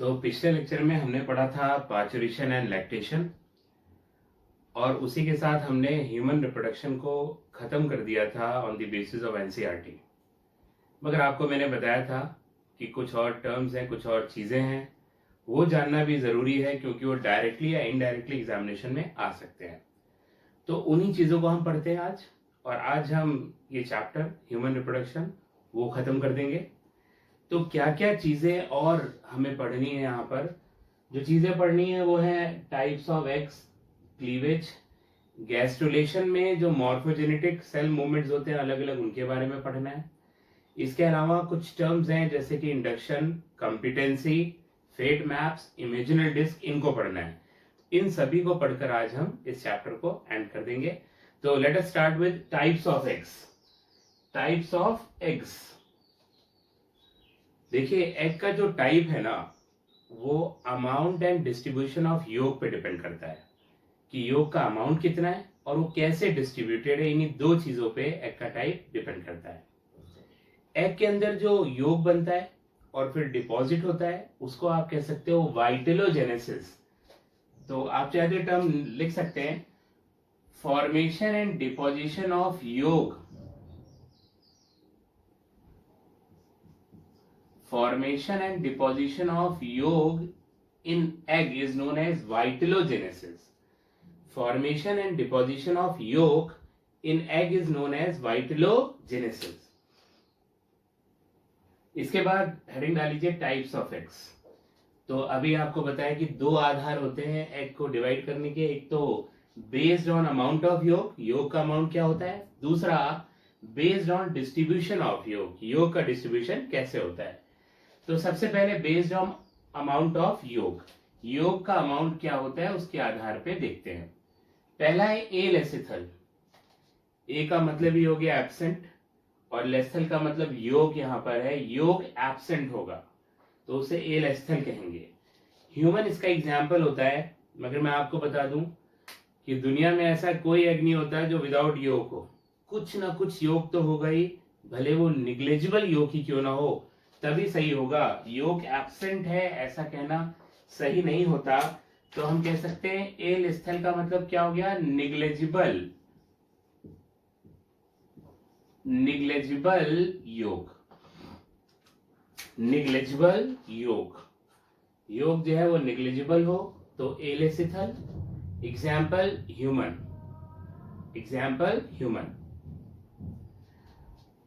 तो पिछले लेक्चर में हमने पढ़ा था पार्चुरेशन एंड लैक्टेशन और उसी के साथ हमने ह्यूमन रिप्रोडक्शन को ख़त्म कर दिया था on the basis of NCERT. मगर आपको मैंने बताया था कि कुछ और टर्म्स हैं, कुछ और चीज़ें हैं, वो जानना भी ज़रूरी है क्योंकि वो डायरेक्टली या इनडायरेक्टली एग्जामिनेशन में आ सकते हैं। तो उन्हीं चीज़ों को हम पढ़ते हैं आज, और आज हम ये चैप्टर ह्यूमन रिप्रोडक्शन वो ख़त्म कर देंगे। तो क्या क्या चीज़ें और हमें पढ़नी है यहाँ पर? जो चीज़ें पढ़नी है वो है types of eggs, cleavage, gastrulation में जो मॉर्फोजेनेटिक सेल मूवमेंट्स होते हैं अलग अलग, उनके बारे में पढ़ना है। इसके अलावा कुछ टर्म्स हैं जैसे कि induction, competency, fate maps, imaginary disc, इनको पढ़ना है। इन सभी को पढ़कर आज हम इस चैप्टर को एंड कर देंगे। तो let us start with types of eggs. Types of eggs, देखिए एग का जो टाइप है ना, वो अमाउंट एंड डिस्ट्रीब्यूशन ऑफ योग पे डिपेंड करता है कि योग का अमाउंट कितना है और वो कैसे डिस्ट्रीब्यूटेड है। इन्हीं दो चीजों पे एग का टाइप डिपेंड करता है। एग के अंदर जो योग बनता है और फिर डिपॉजिट होता है उसको आप कह सकते हो वाइटेलोजेनेसिस। तो आप चाहे तो टर्म लिख सकते हैं, फॉर्मेशन एंड डिपोजिशन ऑफ योग। Formation and deposition of yolk in egg is known as vitellogenesis. Formation and deposition of yolk in egg is known as vitellogenesis. इसके बाद हेडिंग डालीजिए टाइप्स ऑफ एग्स। तो अभी आपको बताया कि दो आधार होते हैं एग को डिवाइड करने के। एक तो बेस्ड ऑन अमाउंट ऑफ योग, योग का अमाउंट क्या होता है। दूसरा बेस्ड ऑन डिस्ट्रीब्यूशन ऑफ योग, योग का डिस्ट्रीब्यूशन कैसे होता है। तो सबसे पहले बेस्ड ऑन अमाउंट ऑफ योग, योग का अमाउंट क्या होता है उसके आधार पे देखते हैं। पहला है ए लेसिथल। ए का मतलब ही हो गया एब्सेंट और लेस्थल का मतलब योग यहां पर है, योग एब्सेंट होगा तो उसे ए लेस्थल कहेंगे। ह्यूमन इसका एग्जाम्पल होता है, मगर मैं आपको बता दूं कि दुनिया में ऐसा कोई एग नहीं होता जो विदाउट योग हो। कुछ ना कुछ योग तो होगा ही, भले वो निग्लेजिबल योग ही क्यों ना हो, तभी सही होगा। योग एब्सेंट है ऐसा कहना सही नहीं होता। तो हम कह सकते हैं ए लेस्थल का मतलब क्या हो गया, निग्लेजिबल, निग्लेजिबल योग, निग्लेजिबल योग, योग जो है वो निग्लेजिबल हो तो alecithal. Example human, example human.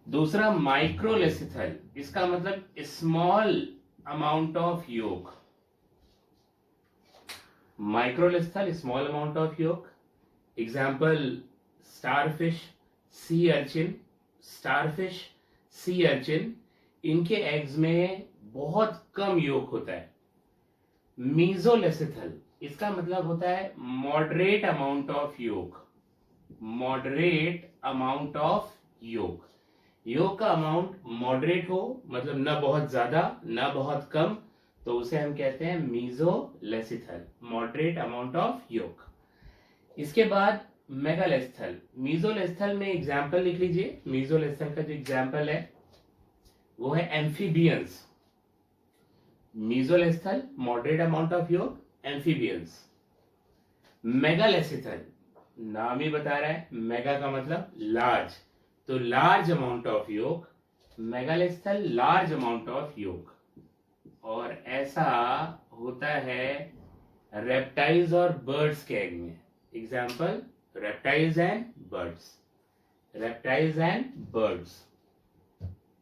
दूसरा माइक्रोलेसिथल, इसका मतलब small amount of yolk. Microlecithal small amount of yolk. Example starfish, sea urchin, starfish, sea urchin, इनके एग्स में बहुत कम योग होता है। मीजोलेसिथल, इसका मतलब होता है मॉडरेट अमाउंट ऑफ योग, मॉडरेट अमाउंट ऑफ योग। योग का अमाउंट मॉडरेट हो मतलब न बहुत ज्यादा न बहुत कम, तो उसे हम कहते हैं मीजोलेसिथल, मॉडरेट अमाउंट ऑफ योग। इसके बाद मेगालेस्थल। मीजोलेस्थल में एग्जाम्पल लिख लीजिए। मीजोलेस्थल का जो एग्जाम्पल है वो है एम्फीबियंस। मीजोलेस्थल मॉडरेट अमाउंट ऑफ योग, एम्फीबियंस। मेगालेसिथल, नाम ही बता रहा है, मेगा का मतलब लार्ज, तो लार्ज अमाउंट ऑफ योग। मेगालेस्थल लार्ज अमाउंट ऑफ योग। और ऐसा होता है रेप्टाइल्स और बर्ड्स के एग में। Example reptiles and birds, reptiles and birds,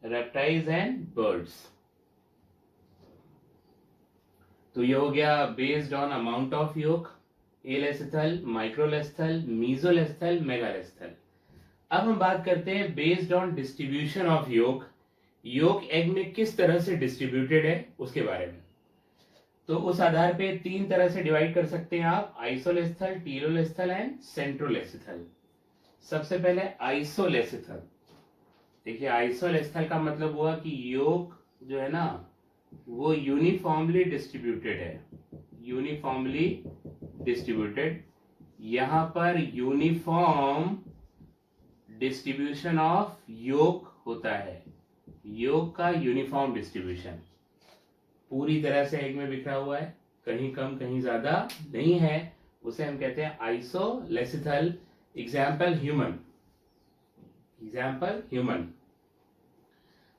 reptiles and birds. तो ये हो गया बेस्ड ऑन अमाउंट ऑफ योग, ए लेसिथल, माइक्रोलेस्थल, मीजोलेस्थल, मेगालेस्थल। अब हम बात करते हैं बेस्ड ऑन डिस्ट्रीब्यूशन ऑफ योग, योग एग में किस तरह से डिस्ट्रीब्यूटेड है उसके बारे में। तो उस आधार पे तीन तरह से डिवाइड कर सकते हैं आप, आइसोलेस्थल, टीलोलेस्थल एंड सेंट्रोलेसिथल। सबसे पहले आइसोलेसिथल। देखिए आइसोलेस्थल का मतलब हुआ कि योग जो है ना वो यूनिफॉर्मली डिस्ट्रीब्यूटेड है, यूनिफॉर्मली डिस्ट्रीब्यूटेड। यहां पर यूनिफॉर्म डिस्ट्रीब्यूशन ऑफ योग होता है, योग का यूनिफॉर्म डिस्ट्रीब्यूशन। पूरी तरह से एग में बिखरा हुआ है, कहीं कम कहीं ज्यादा नहीं है, उसे हम कहते हैं isolecithal. Example human, example human.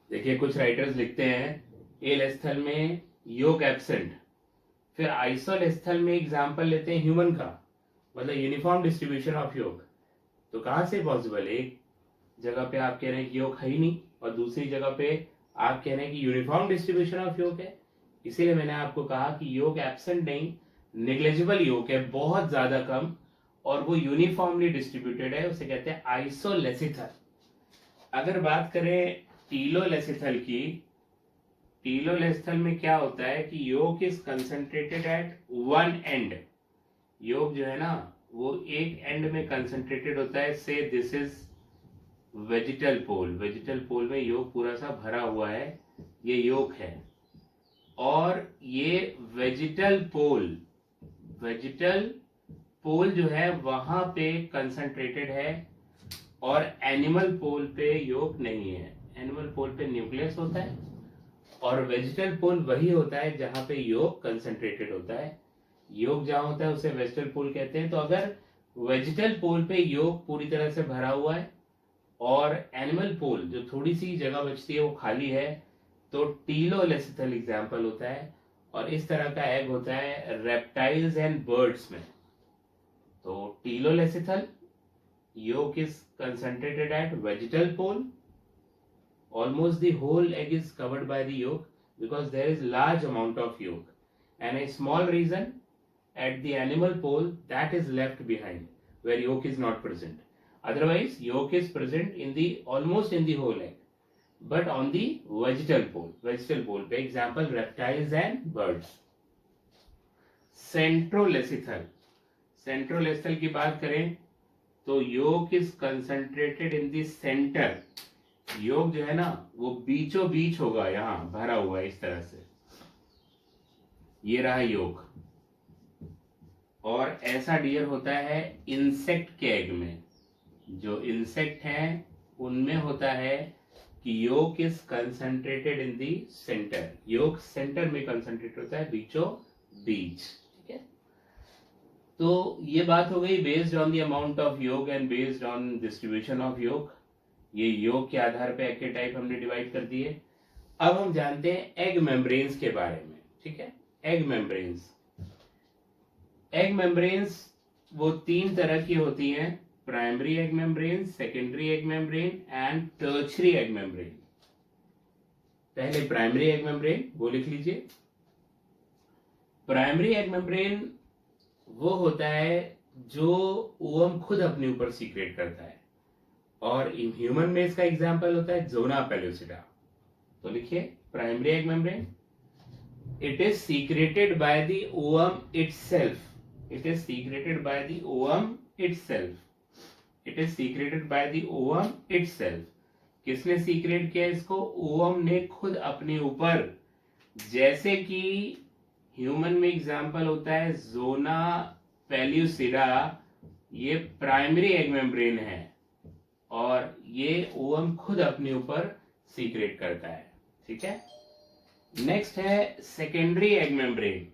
देखिए कुछ राइटर्स लिखते हैं एलेस्थल में योग एब्सेंट, फिर आइसोलेस्थल में एग्जाम्पल लेते हैं ह्यूमन का, मतलब यूनिफॉर्म डिस्ट्रीब्यूशन ऑफ योग। तो कहां से पॉसिबल है? एक जगह पे आप कह रहे हैं कि योग है ही नहीं और दूसरी जगह पे आप कह रहे हैं कि यूनिफॉर्म डिस्ट्रीब्यूशन ऑफ योग है। इसीलिए मैंने आपको कहा कि योग एब्सेंट नहीं, नेग्लेजिबल योग है, बहुत ज्यादा कम, और वो यूनिफॉर्मली डिस्ट्रीब्यूटेड है, उसे कहते हैं आइसोलेसिथल। अगर बात करें टीलोलेसिथल की, टीलोलेसिथल में क्या होता है कि yolk is concentrated at one end. Yolk जो है ना वो एक एंड में कंसंट्रेटेड होता है। So this is vegetal pole, vegetal pole में योग पूरा सा भरा हुआ है, ये योग है। और ये वेजिटल पोल, वेजिटल पोल जो है वहां पे कंसंट्रेटेड है, और एनिमल पोल पे योग नहीं है। एनिमल पोल पे न्यूक्लियस होता है, और वेजिटल पोल वही होता है जहां पे योग कंसंट्रेटेड होता है। योग जहां होता है उसे वेजिटल पोल कहते हैं। तो अगर वेजिटल पोल पे योग पूरी तरह से भरा हुआ है और एनिमल पोल जो थोड़ी सी जगह बचती है वो खाली है, तो टीलोलेसिथल एग्जाम्पल होता है। और इस तरह का एग होता है रेप्टाइल्स एंड बर्ड्स में। तो टीलोलेसिथल, yolk is concentrated at vegetal pole. Almost the whole egg is covered by the yolk because there is large amount of yolk, and a small region at the animal pole that is left behind where yolk is not present. Otherwise, yolk is present in the almost in the whole egg, but on the vegetal pole. Vegetal pole, for example, reptiles and birds. Centrolecithal. Centrolecithal की बात करें तो योग is concentrated in the centre. योग जो है ना वो बीचों बीच होगा, यहां भरा हुआ है इस तरह से, ये रहा योग। और ऐसा डियर होता है इंसेक्ट के एग में। जो इंसेक्ट हैं उनमें होता है कि yolk is concentrated in the centre. Yolk centre में कंसंट्रेट होता है, बीचों बीच। तो ये बात हो गई based on the amount of yolk and based on distribution of yolk. ये योग के आधार पे एग के टाइप हमने डिवाइड कर दिए। अब हम जानते हैं एग मेम्ब्रेन्स के बारे में। ठीक है, एग मेम्ब्रेन्स। एग मेम्ब्रेन्स वो तीन तरह की होती हैं, primary egg membrane, secondary egg membrane and tertiary egg membrane. पहले प्राइमरी एग मेम्ब्रेन वो लिख लीजिए। प्राइमरी एग मेम्ब्रेन वो होता है जो ओवम खुद अपने ऊपर सीक्रेट करता है, और ह्यूमन में इसका एग्जांपल होता है जोना पेलुसिडा। तो लिखिए primary egg membrane, it is secreted by the ovum itself. It is secreted by the ovum itself. It is secreted by the ovum itself. किसने सीक्रेट किया इसको? ओवम ने खुद अपने ऊपर। जैसे कि ह्यूमन में एग्जाम्पल होता है जोना पेल्यूसिडा, ये प्राइमरी एग मेम्ब्रेन है और ये ओवम खुद अपने ऊपर सीक्रेट करता है। ठीक है, नेक्स्ट है secondary egg membrane.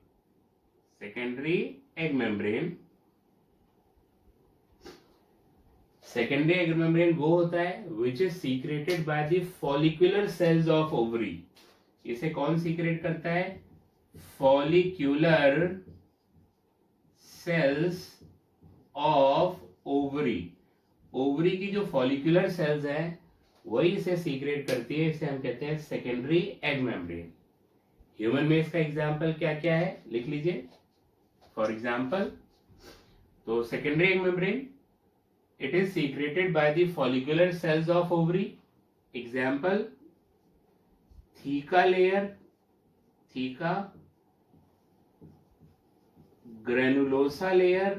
Secondary egg membrane, secondary egg membrane वो होता है which is secreted by the follicular cells of ovary. इसे कौन सीक्रेट करता है? Follicular cells of ovary. Ovary की जो फॉलिक्यूलर सेल्स हैं वही इसे सीक्रेट करती है, इसे हम कहते हैं सेकेंडरी एग मेम्ब्रेन। ह्यूमन में इसका एग्जाम्पल क्या क्या है लिख लीजिए। फॉर एग्जाम्पल, तो secondary egg membrane, it is secreted by the follicular cells of ovary. Example, theca layer, theca, granulosa layer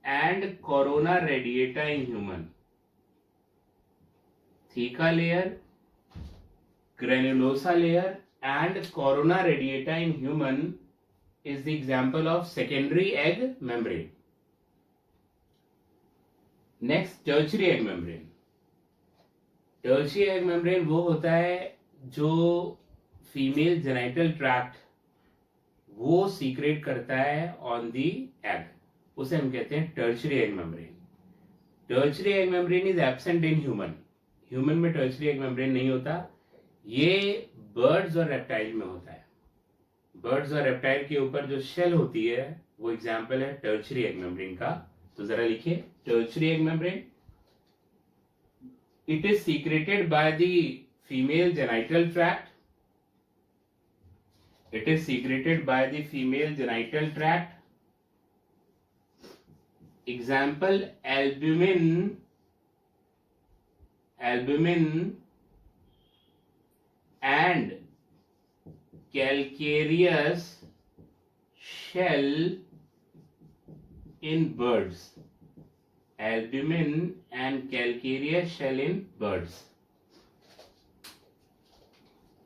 and corona radiata in human. Theca layer, granulosa layer and corona radiata in human is the example of secondary egg membrane. Next, tertiary egg membrane. Tertiary egg membrane वो होता है जो female genital tract वो secret करता है on the egg, उसे हम कहते हैं tertiary egg membrane. Tertiary egg membrane is absent in human. Human में टर्शियरी एग मेम्ब्रेन नहीं होता, ये बर्ड्स और रेप्टाइल में होता है। बर्ड्स और रेप्टाइल के ऊपर जो शेल होती है वो एग्जाम्पल है टर्शियरी एग मेम्ब्रेन का। तो जरा लिखिए, tertiary egg membrane, it is secreted by the female genital tract. It is secreted by the female genital tract. Example, albumin and calcareous shell in birds. Albumin and calcareous shell in birds.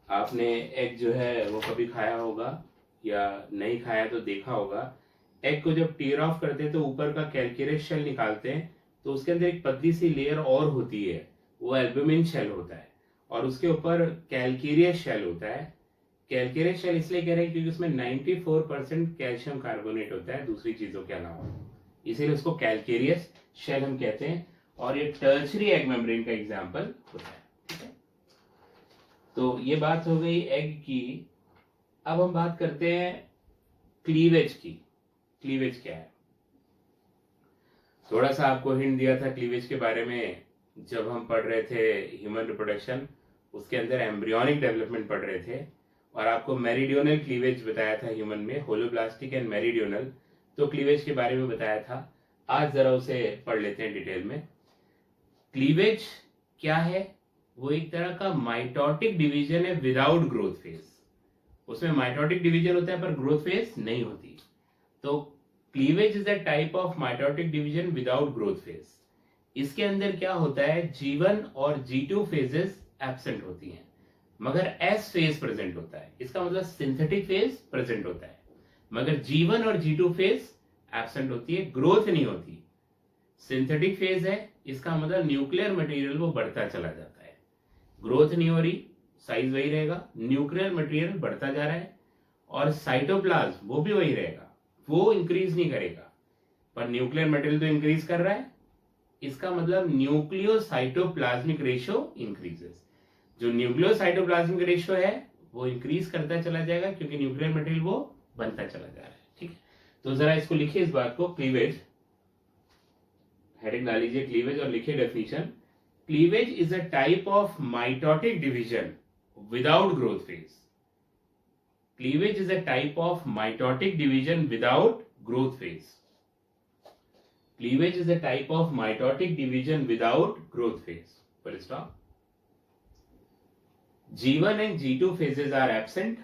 आपने egg जो है वो कभी खाया होगा या नहीं खाया तो देखा होगा। एग को जब टीयर ऑफ करते हैं तो ऊपर का कैल्केरियस शेल निकालते हैं, तो उसके अंदर एक पतली सी लेयर और होती है, वो एल्बुमिन शेल होता है, और उसके ऊपर कैल्केरियस शेल होता है। कैल्केरियस शेल इसलिए कह रहे हैं क्योंकि उसमें 94% कैल्शियम कार्बोनेट होता है दूसरी चीजों के अलावा, इसीलिए उसको कैल्केरियस शेल हम कहते हैं, और ये टर्शियरी एग मेम्ब्रेन का एग्जाम्पल होता है। तो ये बात हो गई एग की। अब हम बात करते हैं क्लीवेज की। क्लीवेज क्या है? थोड़ा सा आपको हिंट दिया था क्लीवेज के बारे में जब हम पढ़ रहे थे ह्यूमन रिप्रोडक्शन, उसके अंदर एम्ब्रियोनिक डेवलपमेंट पढ़ रहे थे, और आपको मेरिडियोनल क्लीवेज बताया था ह्यूमन में, होलोब्लास्टिक एंड मेरिडियोनल, तो क्लीवेज के बारे में बताया था। आज जरा उसे पढ़ लेते हैं डिटेल में। क्लीवेज क्या है? वो एक तरह का माइटोटिक डिवीजन है विदाउट ग्रोथ फेज। उसमें माइटोटिक डिवीजन होता है पर ग्रोथ फेज नहीं होती। तो cleavage is a type of mitotic division without growth phase. इसके अंदर क्या होता है, G1 और G2 फेजेस एब्सेंट होती हैं, मगर S फेज प्रेजेंट होता है। इसका मतलब सिंथेटिक फेज प्रेजेंट होता है, मगर G1 और G2 फेज एब्सेंट होती है, ग्रोथ नहीं होती। सिंथेटिक फेज है, इसका मतलब न्यूक्लियर मटेरियल वो बढ़ता चला जाता है, ग्रोथ नहीं हो रही, साइज वही रहेगा, न्यूक्लियर मटेरियल बढ़ता जा रहा है, और साइटोप्लाज्म वो भी वही रहेगा, वो इंक्रीज नहीं करेगा, पर न्यूक्लियर मटेरियल तो इंक्रीज कर रहा है। इसका मतलब न्यूक्लियोसाइटोप्लाज्मिक रेशियो इंक्रीजेस। जो न्यूक्लियोसाइटोप्लाज्मिक रेशियो है वो इंक्रीज करता चला जाएगा क्योंकि न्यूक्लियर मटेरियल वो बनता चला जा रहा है। ठीक है, तो जरा इसको लिखिए इस बात को, क्लीवेज, हेडिंग डाल लीजिए क्लीवेज और लिखिए definition. Cleavage is a type of mitotic division without growth phase. Cleavage is a type of mitotic division without growth phase. Cleavage is a type of mitotic division without growth phase. Full stop. G1 and G2 phases are absent.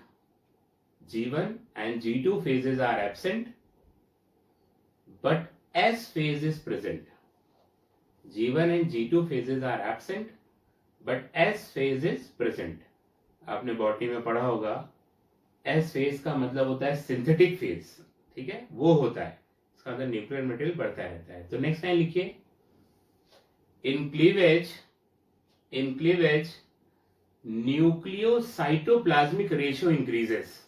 G1 and G2 phases are absent, but S phase is present. G1 and G2 phases are absent, but S phase is present. आपने botany में पढ़ा होगा, S phase का मतलब होता है synthetic phase, ठीक है, वो होता है, इसका मतलब न्यूक्लियर मटेरियल बढ़ता रहता है। तो नेक्स्ट लाइन लिखिए, in cleavage nucleocytoplasmic ratio increases.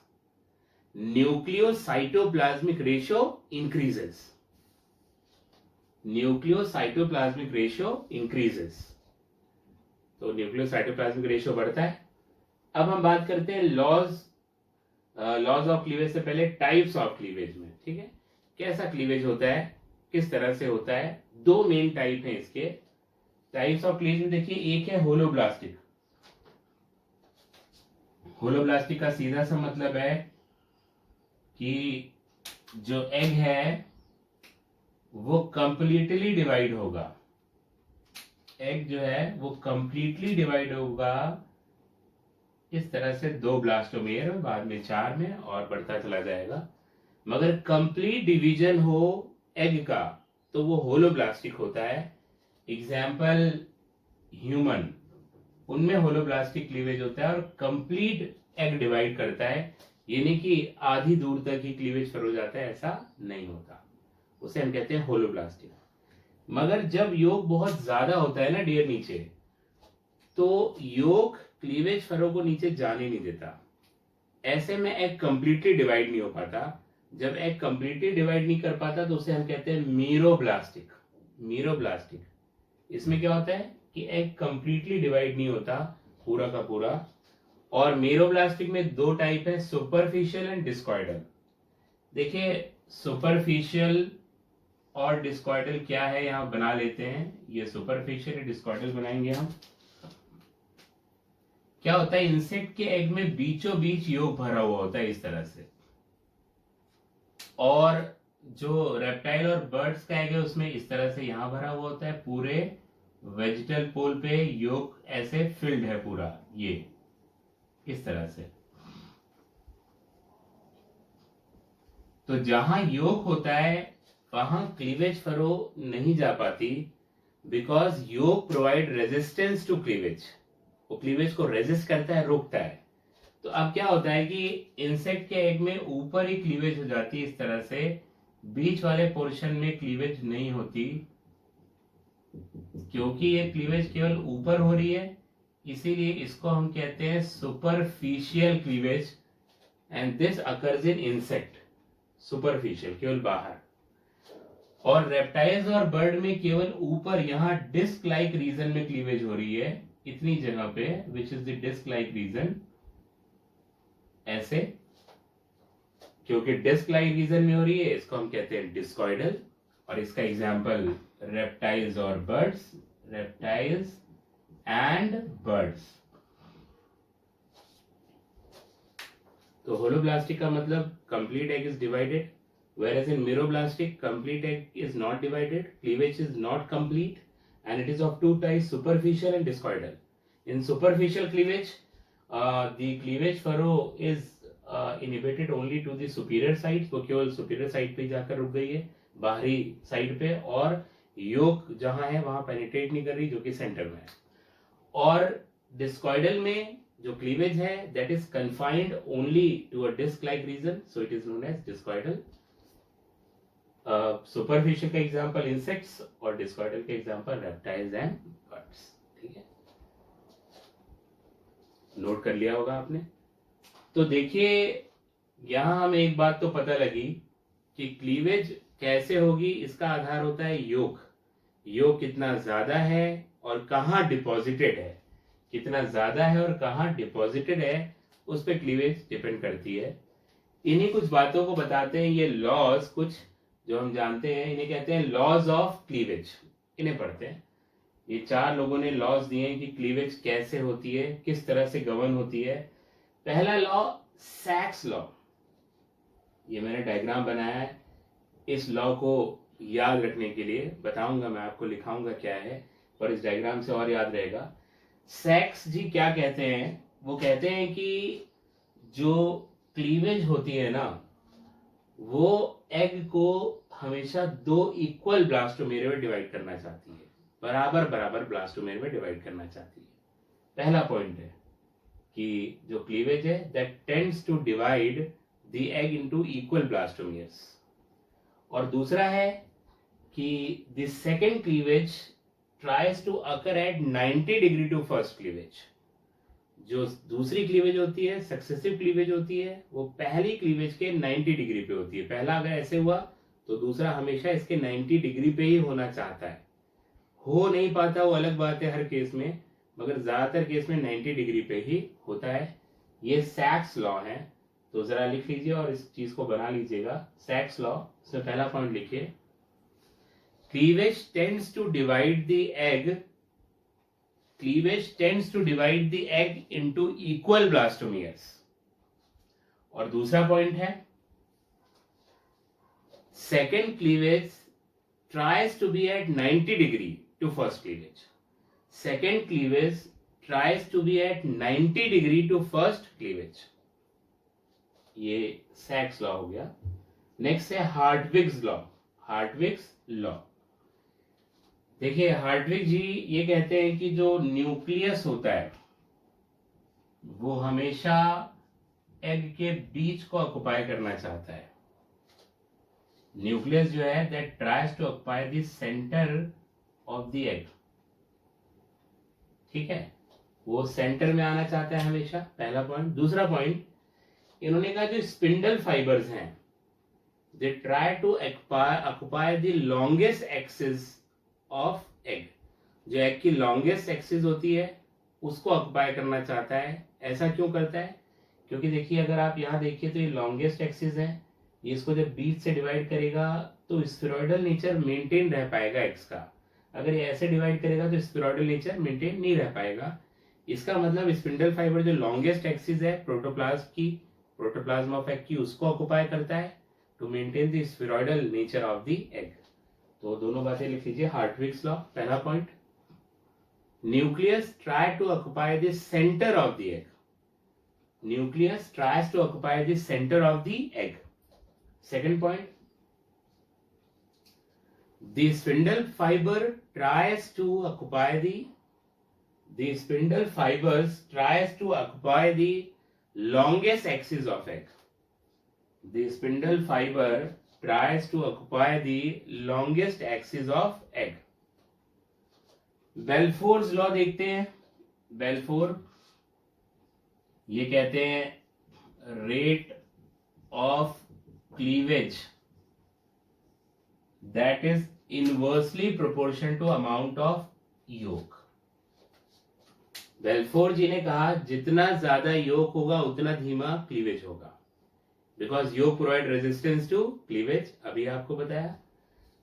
Nucleocytoplasmic ratio increases. Nucleocytoplasmic ratio increases. तो न्यूक्लियोसाइटोप्लाज्मिक रेशियो बढ़ता है। अब हम बात करते हैं लॉज ऑफ क्लीवेज से पहले टाइप्स ऑफ क्लीवेज में। ठीक है, कैसा क्लीवेज होता है, किस तरह से होता है। दो मेन टाइप हैं इसके। टाइप्स ऑफ क्लीवेज में देखिए, एक है होलोब्लास्टिक। होलोब्लास्टिक का सीधा सा मतलब है कि जो एग है वो कंप्लीटली डिवाइड होगा। एग जो है वो कंप्लीटली डिवाइड होगा इस तरह से, 2 ब्लास्टोमेयर में, बाद में 4 में, और बढ़ता चला जाएगा। मगर कंप्लीट डिवीजन हो एग का तो वो होलोब्लास्टिक होता है। एग्जाम्पल ह्यूमन, उनमें होलोब्लास्टिक क्लीवेज होता है और कंप्लीट एग डिवाइड करता है, यानी कि आधी दूर तक ही क्लीवेज फरो जाता है, ऐसा नहीं होता, उसे हम कहते हैं होलोब्लास्टिक। मगर जब योग बहुत ज्यादा होता है ना डियर नीचे, तो योग क्लीवेज फरो को नीचे जाने नहीं देता, ऐसे में एग कंप्लीटली डिवाइड नहीं हो पाता। जब एग कंप्लीटली डिवाइड नहीं कर पाता तो उसे हम कहते हैं मीरोब्लास्टिक। मीरोब्लास्टिक इसमें क्या होता है कि एग कंप्लीटली डिवाइड नहीं होता पूरा का पूरा। और मीरोब्लास्टिक में दो टाइप है, सुपरफिशियल एंड डिस्कॉइडल। देखिए सुपरफिशियल और डिस्कॉइडल क्या है यहां बना लेते हैं। ये सुपरफिशियल डिस्कॉइडल बनाएंगे हम। क्या होता है, इंसेक्ट के एग में बीचों बीच योग भरा हुआ होता है इस तरह से, और जो रेप्टाइल और बर्ड्स का एग है उसमें इस तरह से यहां भरा हुआ होता है। पूरे वेजिटल पोल पे योग ऐसे फिल्ड है पूरा, ये इस तरह से। तो जहां योग होता है वहां क्लीवेज फरो नहीं जा पाती, बिकॉज योग प्रोवाइड रेजिस्टेंस टू क्लीवेज। वो क्लीवेज को रेजिस्ट करता है, रोकता है। तो अब क्या होता है कि इंसेक्ट के एग में ऊपर ही क्लीवेज हो जाती है इस तरह से, बीच वाले पोर्शन में क्लीवेज नहीं होती, क्योंकि ये क्लीवेज केवल ऊपर हो रही है। इसीलिए इसको हम कहते हैं superficial cleavage, and this occurs in insect. Superficial केवल बाहर, और रेप्टाइल्स और बर्ड में केवल ऊपर यहां डिस्क लाइक रीजन में क्लीवेज हो रही है, इतनी जगह पे, which is the disc like region. ऐसे क्योंकि डिस्क लाइक रीजन में हो रही है इसको हम कहते हैं डिस्कॉइडल। और इसका एग्जांपल रेप्टाइल्स और बर्ड्स, रेप्टाइल्स एंड बर्ड्स। तो होलोब्लास्टिक का मतलब complete egg is divided, whereas in miroblastic complete egg is not divided, cleavage is not complete, and it is of two types, superficial and discoidal. In superficial cleavage, the cleavage furrow is inhibited only to the superior side, तो केवल superior side पे जाकर रुक गई है, बाहरी side पे, और योक जहां है वहां पेनिट्रेट नहीं कर रही, जो कि सेंटर में है। और डिस्कॉइडल में जो क्लीवेज है that is confined only to a disc like region, so it is known as discoidal. Superficial का एग्जांपल इंसेक्ट्स और डिस्कॉइडल के एग्जांपल रेप्टाइल्स एंड बर्ड्स। ठीक है, नोट कर लिया होगा आपने। तो देखिए यहां हमें एक बात तो पता लगी कि क्लीवेज कैसे होगी, इसका आधार होता है योग। योग कितना ज्यादा है और कहाँ डिपॉजिटेड है, कितना ज्यादा है और कहाँ डिपॉजिटेड है, उस पर क्लीवेज डिपेंड करती है। इन्हीं कुछ बातों को बताते हैं ये लॉज, कुछ जो हम जानते हैं, इन्हें कहते हैं लॉज ऑफ क्लीवेज। इन्हें पढ़ते हैं। ये चार लोगों ने लॉज दिए हैं कि क्लीवेज कैसे होती है, किस तरह से गवर्न होती है। पहला लॉ सैक्स लॉ, ये मैंने डायग्राम बनाया है। इस लॉ को याद रखने के लिए बताऊंगा, मैं आपको लिखाऊंगा क्या है, और इस डायग्राम से और याद रहेगा। सैक्स जी क्या कहते हैं, वो कहते हैं कि जो क्लीवेज होती है ना, वो एग को हमेशा दो इक्वल ब्लास्टोमेरिया में डिवाइड करना चाहती है, बराबर बराबर ब्लास्टोमेरिया में डिवाइड करना चाहती है। पहला पॉइंट है कि जो क्लीवेज है that tends to divide the egg into equal blastomeres. और दूसरा है कि the second cleavage tries to occur at 90 degree to first cleavage. जो दूसरी क्लीवेज होती है, सक्सेसिव क्लीवेज होती है, वो पहली क्लीवेज के 90 डिग्री पे होती है। पहला अगर ऐसे हुआ तो दूसरा हमेशा इसके 90 डिग्री पे ही होना चाहता है। हो नहीं पाता वो अलग बात है हर केस में, मगर ज्यादातर केस में 90 डिग्री पे ही होता है। ये सैक्स लॉ है, तो जरा लिख लीजिए और इस चीज को बना लीजिएगा। सैक्स लॉ से पहला पॉइंट लिखिए, cleavage tends to divide the egg, cleavage tends to divide the egg into equal blastomeres। और दूसरा पॉइंट है second cleavage tries to be at 90 degree to first cleavage। second cleavage tries to be at 90 degree to first cleavage। ये सैक्स law हो गया। Next है हार्टविग्स law. हार्टविग्स law, देखिए Hartwig जी ये कहते हैं कि जो न्यूक्लियस होता है वो हमेशा एग के बीच को ऑक्युपाई करना चाहता है। न्यूक्लियस जो है that tries to occupy the centre of the egg. ठीक है, वो सेंटर में आना चाहता है हमेशा, पहला पॉइंट। दूसरा पॉइंट इन्होंने कहा जो स्पिंडल फाइबर्स हैं they try to occupy the longest axis of egg. जो एग की लॉन्गेस्ट एक्सिस होती है उसको ऑक्युपाई करना चाहता है। ऐसा क्यों करता है? क्योंकि देखिए अगर आप यहाँ देखिए तो ये लॉन्गेस्ट एक्सिस है, ये इसको जब बीच से डिवाइड करेगा तो स्फेरॉइडल नेचर मेंटेन रह पाएगा एक्स का। अगर ये ऐसे डिवाइड करेगा तो स्फेरॉइडल नेचर मेंटेन नहीं रह पाएगा। इसका मतलब स्पिंडल फाइबर जो लॉन्गेस्ट एक्सिस है प्रोटोप्लाज्म ऑफ एग की, उसको ऑक्युपाई करता है to maintain the spheroidal nature of the egg. तो दोनों बातें लिख लीजिए। हार्टविग्स लॉ, पहला point, nucleus try to occupy the centre of the egg. Nucleus tries to occupy the centre of the egg. Second point, the spindle fibre tries to occupy the spindle fibers tries to occupy the longest axis of egg. The spindle fiber tries to occupy the longest axis of egg. Balfour's law देखते हैं। Balfour ये कहते हैं rate of cleavage that is inversely proportion to amount of yolk. Balfour ji ने कहा जितना ज्यादा योक होगा उतना धीमा क्लीवेज होगा, because yolk provide resistance to cleavage. अभी आपको बताया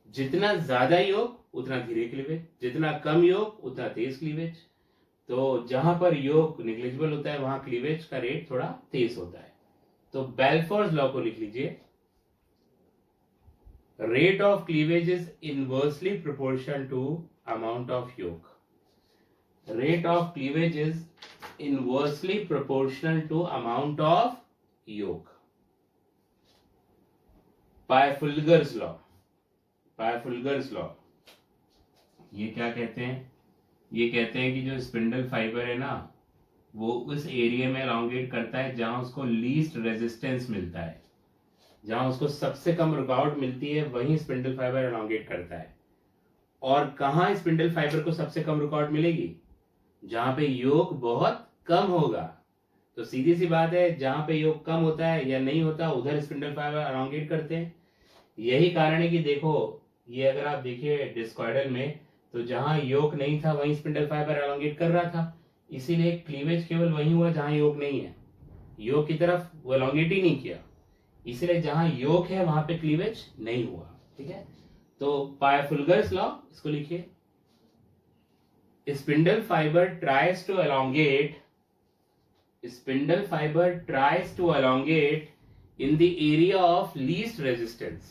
जितना ज्यादा योक उतना धीरे क्लीवेज, जितना कम योक उतना तेज क्लीवेज। तो जहां पर योक निग्लिजिबल होता है वहां क्लीवेज का रेट थोड़ा तेज होता है। तो बेल्फोर्स लॉ को लिख लीजिए, rate of cleavage is inversely proportion to amount of yolk. Rate of cleavage is inversely proportional to amount of yolk. Pfeiffer's law, Pfeiffer's law ये क्या कहते हैं? ये कहते हैं कि जो स्पिंडल फाइबर है ना वो उस एरिया में elongate करता है जहां उसको लीस्ट रेजिस्टेंस मिलता है, जहां उसको सबसे कम रुकावट मिलती है वहीं स्पिंडल फाइबर elongate करता है। और कहां स्पिंडल फाइबर को सबसे कम रुकावट मिलेगी? जहां पे योग बहुत कम होगा। तो सीधी सी बात है, जहां पे योग कम होता है या नहीं होता उधर स्पिंडल फाइबर elongate करते हैं। यही कारण है कि देखो ये अगर आप देखिए डिस्कॉइडल में तो जहां योग नहीं था वहीं स्पिंडल फाइबर elongate कर रहा था, इसीलिए क्लीवेज केवल वहीं हुआ जहां योग नहीं है। योग की तरफ वो elongate ही नहीं किया, इसीलिए जहां योग है वहां पे क्लीवेज नहीं हुआ। ठीक है, तो पायफुलगर्स लॉ इसको लिखिए, spindle fiber tries to elongate in the area of least resistance.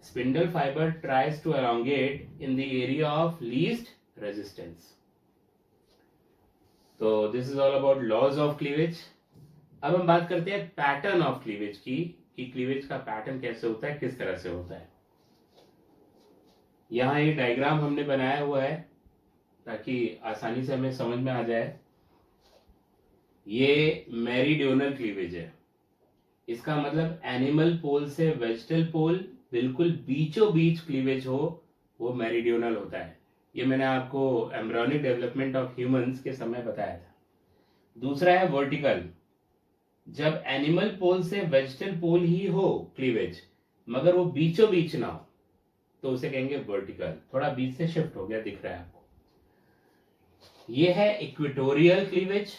Spindle fiber tries to elongate in the area of least resistance. तो this is all about laws of cleavage. अब हम बात करते हैं पैटर्न ऑफ क्लीवेज की, कि cleavage का pattern कैसे होता है, किस तरह से होता है। यहाँ ये डायग्राम हमने बनाया हुआ है ताकि आसानी से हमें समझ में आ जाए। ये मेरीडियोनल क्लीवेज है, इसका मतलब एनिमल पोल से वेजिटल पोल बिल्कुल बीचों बीच क्लीवेज हो वो मेरीडियोनल होता है। ये मैंने आपको एम्ब्रियोनिक डेवलपमेंट ऑफ ह्यूमंस के समय बताया था। दूसरा है वर्टिकल, जब एनिमल पोल से वेजिटल पोल ही हो क्लीवेज मगर वो बीचों बीच ना हो तो उसे कहेंगे वर्टिकल। थोड़ा बीच से शिफ्ट हो गया दिख रहा है आपको। ये है इक्वेटोरियल क्लीवेज,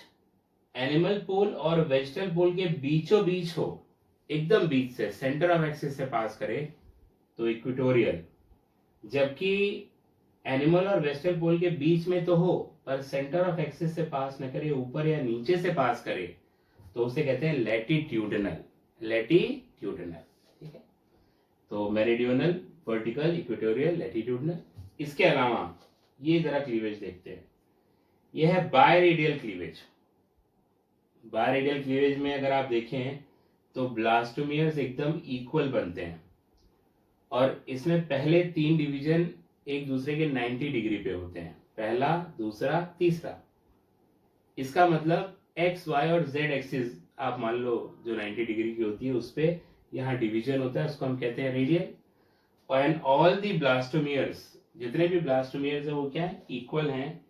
एनिमल पोल और वेजिटल पोल के बीचों बीच हो, एकदम बीच से सेंटर ऑफ एक्सिस से पास करे तो इक्वेटोरियल। जबकि एनिमल और वेजिटल पोल के बीच में तो हो पर सेंटर ऑफ एक्सिस से पास न करे, ऊपर या नीचे से पास करे तो उसे कहते हैं लैटिट्यूडिनल। लैटिट्यूडिनल, ठीक है। तो मेरिडियोनल, वर्टिकल, इक्वेटोरियल, लैटिट्यूडिनल। इसके अलावा ये जरा क्लीवेज देखते हैं। यह है बायरेडियल क्लीवेज। बायरेडियल क्लीवेज में अगर आप देखें तो ब्लास्टोमियर्स एकदम इक्वल बनते हैं और इसमें पहले 3 डिवीजन एक दूसरे के 90 डिग्री पे होते हैं, पहला, दूसरा, तीसरा। इसका मतलब एक्स, वाई और जेड एक्सिस आप मान लो जो 90 डिग्री की होती है उस पे यहाँ डिवीजन होता है, उसको हम कहते हैं radial. And all the blastomeres, जितने भी ब्लास्टोमियर्स है वो क्या है, इक्वल हैं।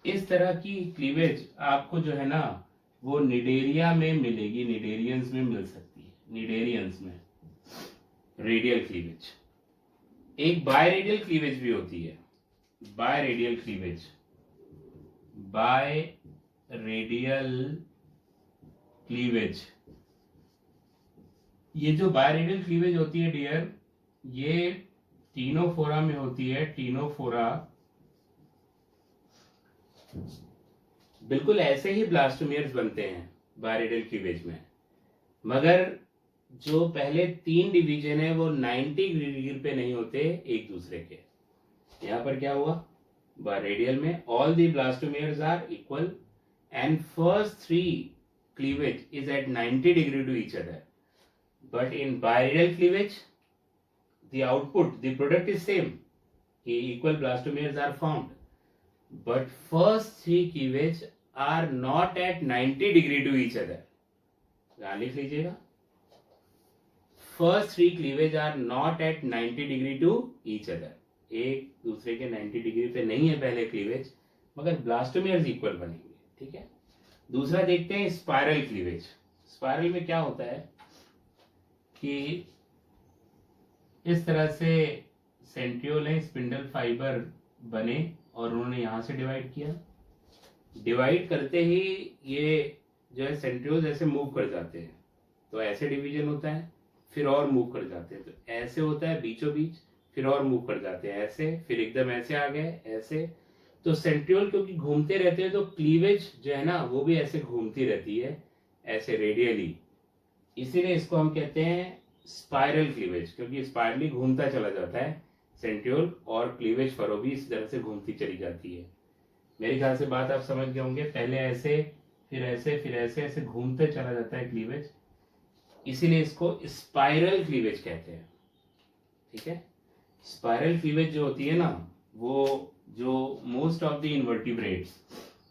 इस तरह की क्लीवेज आपको जो है ना वो निडेरिया में मिलेगी, निडेरियंस में मिल सकती है, निडेरियंस में रेडियल क्लीवेज। एक बायरेडियल क्लीवेज भी होती है, बायरेडियल क्लीवेज, बायरेडियल क्लीवेज। ये जो बायरेडियल क्लीवेज होती है डियर, ये टीनोफोरा में होती है, टीनोफोरा। बिल्कुल ऐसे ही ब्लास्टोमियर्स बनते हैं बायरेडियल क्लीवेज में, मगर जो पहले 3 डिवीजन है वो 90 डिग्री पे नहीं होते एक दूसरे के। यहां पर क्या हुआ, बायरेडियल में all the blastomeres are equal and first 3 cleavage is at 90 degree to each other, but in biradial cleavage the output, the product is same, equal blastomeres are formed, but first 3 cleavage are not at 90 degree to each other। ध्यान लिख लीजिएगा, first 3 cleavage are not at 90 degree to each other, एक दूसरे के 90 degree पे नहीं है पहले क्लीवेज, मगर ब्लास्टोमियर्स इक्वल बनेंगे। ठीक है, दूसरा देखते हैं स्पाइरल क्लीवेज। स्पाइरल में क्या होता है कि इस तरह से सेंट्रियोल है, स्पिंडल फाइबर बने और उन्होंने यहां से डिवाइड किया, डिवाइड करते ही ये जो है सेंट्रियोल ऐसे मूव कर जाते हैं, तो ऐसे डिवीजन होता है, फिर और मूव कर जाते हैं, तो ऐसे होता है बीचों बीच, फिर और मूव कर जाते हैं ऐसे, फिर एकदम ऐसे आ गए ऐसे। तो सेंट्रियोल क्योंकि घूमते रहते हैं तो क्लीवेज जो है ना वो भी ऐसे घूमती रहती है, ऐसे रेडियली, इसीलिए इसको हम कहते हैं स्पाइरल क्लीवेज, क्योंकि स्पाइरली घूमता चला जाता है सेंट्रियोल और क्लीवेज फरो भी इस तरह से घूमती चली जाती है। मेरे ख्याल से बात आप समझ गए होंगे, पहले ऐसे फिर ऐसे फिर ऐसे ऐसे घूमते चला जाता है क्लीवेज, इसीलिए इसको स्पाइरल क्लीवेज कहते हैं। ठीक है, स्पाइरल क्लीवेज जो होती है ना वो जो most of the invertebrates,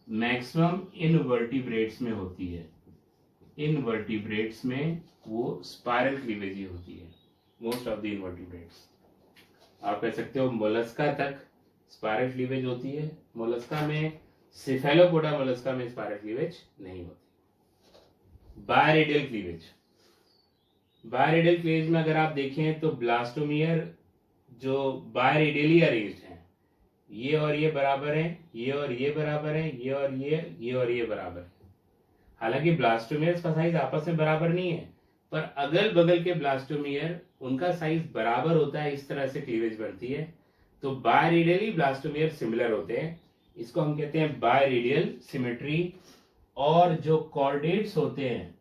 maximum invertebrates में होती है, इनवर्टिब्रेट्स में वो स्पाइरल क्लीवेज ही होती है, मोस्ट ऑफ द इनवर्टिब्रेट्स। आप कह सकते हो मोलस्का तक स्पाइरल क्लीवेज होती है, मोलस्का में, सिफेलोपोडा मोलस्का में स्पाइरल क्लीवेज नहीं होती। बायरेडियल क्लीवेज, बायरेडियल क्लीवेज में अगर आप देखें तो ब्लास्टोमियर जो बायरेडियली अरेंज्ड हैं, ये और ये बराबर है, ये और ये बराबर है, ये और ये और ये बराबर है। हालांकि ब्लास्टोमियर्स का साइज आपस में बराबर नहीं है, पर अगल बगल के ब्लास्टोमियर उनका साइज बराबर होता है, इस तरह से क्लीवेज बनती है। तो बायरेडियली ब्लास्टोमियर सिमिलर होते हैं, इसको हम कहते हैं बायरेडियल सिमेट्री। और जो कॉर्डेट्स होते हैं,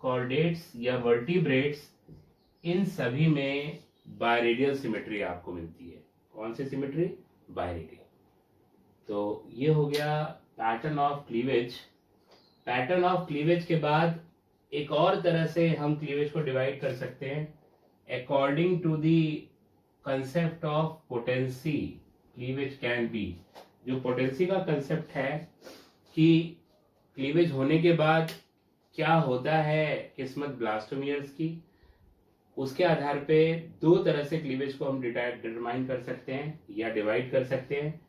कॉर्डेट्स या वर्टिब्रेट्स, इन सभी में बायरेडियल सिमेट्री आपको मिलती है। कौन सी सिमेट्री? बायरेडियल। तो ये हो गया pattern of cleavage. Pattern of cleavage के बाद एक और तरह से हम क्लीवेज को डिवाइड कर सकते हैं according to the concept of potency. Cleavage can be, जो पोटेंसी का कंसेप्ट है कि क्लीवेज होने के बाद क्या होता है किस्मत ब्लास्टोमियर्स की, उसके आधार पे दो तरह से क्लीवेज को हम डिटरमाइन कर सकते हैं या डिवाइड कर सकते हैं।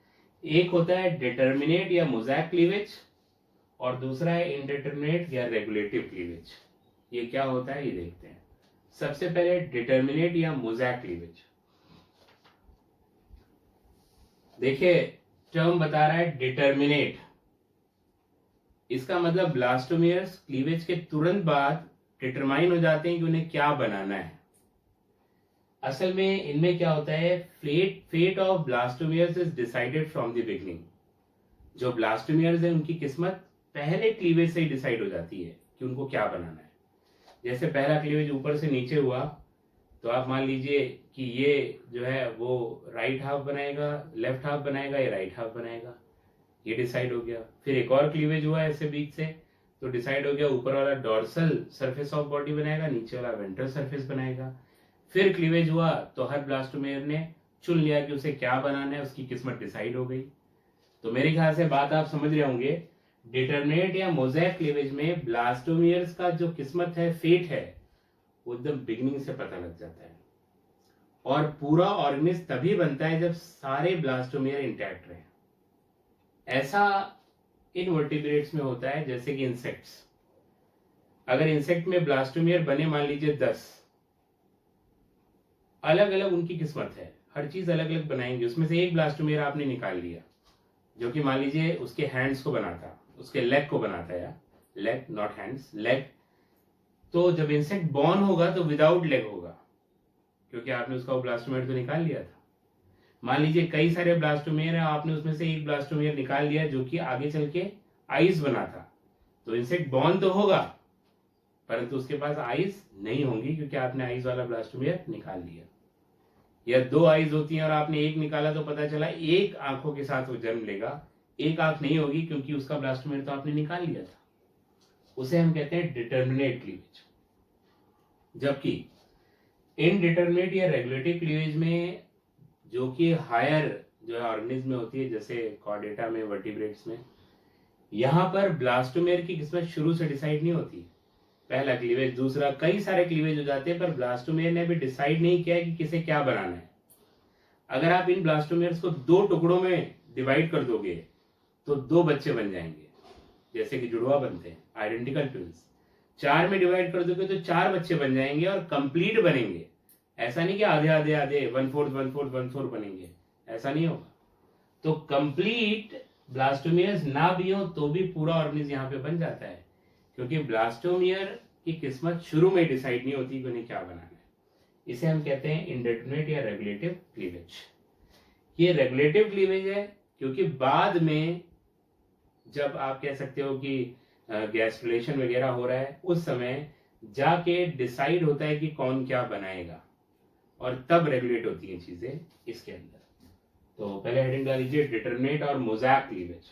एक होता है डिटर्मिनेट या मोज़ैक क्लीवेज और दूसरा है इनडिटर्मिनेट या रेगुलेटिव क्लीवेज। ये क्या होता है ये देखते हैं। सबसे पहले डिटर्मिनेट या मोज़ैक क्लीवेज। देखिए टर्म बता रहा है डिटर्मिनेट, इसका मतलब ब्लास्टोमियर्स क्लीवेज के तुरंत बाद डिटरमाइन हो जाते हैं कि उन्हें क्या बनाना है। असल में इनमें क्या होता है, fate of blastomeres is decided from the beginning. जो ब्लास्टोमियर्स है उनकी किस्मत पहले क्लीवेज से ही डिसाइड हो जाती है कि उनको क्या बनाना है। जैसे पहला क्लीवेज ऊपर से नीचे हुआ तो आप मान लीजिए कि ये जो है वो राइट हाफ बनाएगा, लेफ्ट हाफ बनाएगा या राइट हाफ बनाएगा, ये डिसाइड हो गया। फिर एक और क्लीवेज हुआ ऐसे बीच से तो डिसाइड हो गया ऊपर वाला डॉर्सल सरफेस ऑफ बॉडी बनाएगा, नीचे वाला वेंट्रल सरफेस बनाएगा। फिर क्लीवेज हुआ तो हर ब्लास्टोमेयर ने चुन लिया कि उसे क्या बनाना है, उसकी किस्मत डिसाइड हो गई। तो मेरे ख्याल से बात आप समझ रहे होंगे, डिटर्मिनेट या मोज़ैक क्लीवेज में ब्लास्टोमियर्स का जो किस्मत है, फेट है, वो एकदम बिगिनिंग से पता लग जाता है। और पूरा ऑर्गेनिज्म तभी बनता है जब सारे ब्लास्टोमियर इंटैक्ट रहे। ऐसा इनवर्टिब्रेट्स में होता है जैसे कि इंसेक्ट्स। अगर इंसेक्ट में ब्लास्टोमियर बने मान लीजिए 10, अलग अलग उनकी किस्मत है, हर चीज अलग अलग बनाएंगे, उसमें से एक ब्लास्टोमियर आपने निकाल लिया जो कि मान लीजिए उसके हैंड्स को बनाता, उसके लेग को बनाता, या लेग नॉट हैंड्स, लेग, तो जब इंसेक्ट बॉर्न होगा तो विदाउट लेग होगा क्योंकि आपने उसका ब्लास्टोमियर तो निकाल लिया था। मान लीजिए कई सारे ब्लास्टोमियर है, आपने उसमें से एक ब्लास्टोमियर निकाल लिया जो कि आगे चल के आइज बनाता, तो इंसेक्ट बॉर्न तो होगा परंतु उसके पास आइज नहीं होंगी क्योंकि आपने आइज वाला ब्लास्टोमियर निकाल लिया। या 2 आइज होती हैं और आपने एक निकाला तो पता चला एक आंखों के साथ वो जन्म लेगा, एक आंख नहीं होगी क्योंकि उसका ब्लास्टोमियर तो आपने निकाल लिया था। उसे हम कहते हैं डिटर्मिनेट क्लीवेज। जबकि इनडिटर्मिनेट या रेगुलेटिव क्लीवेज में जो कि हायर जो है ऑर्गेनिज्म में होती है, जैसे कॉर्डेटा में, वर्टिब्रेट्स में, यहां पर ब्लास्टोमियर की किस्मत शुरू से डिसाइड नहीं होती। पहला क्लीवेज, दूसरा, कई सारे क्लीवेज हो जाते हैं पर ब्लास्टोमियर ने भी डिसाइड नहीं किया कि किसे क्या बनाना है। अगर आप इन ब्लास्टोमियर्स को 2 टुकड़ों में डिवाइड कर दोगे तो 2 बच्चे बन जाएंगे, जैसे कि जुड़वा बनते हैं, आइडेंटिकल ट्विंस। 4 में डिवाइड कर दोगे तो 4 बच्चे बन जाएंगे और कंप्लीट बनेंगे। ऐसा नहीं कि आधे आधे आधे 1/4 1/4 1/4 बनेंगे, ऐसा नहीं होगा। तो कंप्लीट ब्लास्टोमियर्स ना भी हो तो भी पूरा ऑर्गेनिज्म यहाँ पे बन जाता है, क्योंकि ब्लास्टोमियर की किस्मत शुरू में डिसाइड नहीं होती कि उन्हें क्या बनाना है। इसे हम कहते हैं इंडिटरमिनेट या रेगुलेटिव क्लीवेज। ये रेगुलेटिव क्लीवेज है क्योंकि बाद में जब आप कह सकते हो कि गैस्ट्रुलेशन वगैरह हो रहा है उस समय जाके डिसाइड होता है कि कौन क्या बनाएगा और तब रेगुलेट होती हैं चीजें इसके अंदर। तो पहले हेडिंग डाल लीजिए डिटरमिनेट और मोज़ैक क्लीवेज।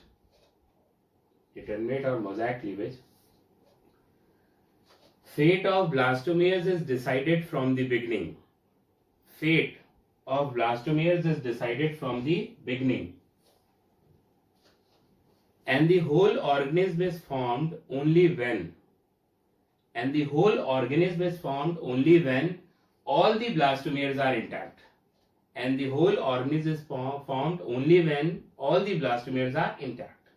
डिटरमिनेट और mosaic cleavage. Fate of blastomeres is decided from the beginning. Fate of blastomeres is decided from the beginning. And the whole organism is formed only when. And the whole organism is formed only when all the blastomeres are intact. And the whole organism is formed only when all the blastomeres are intact.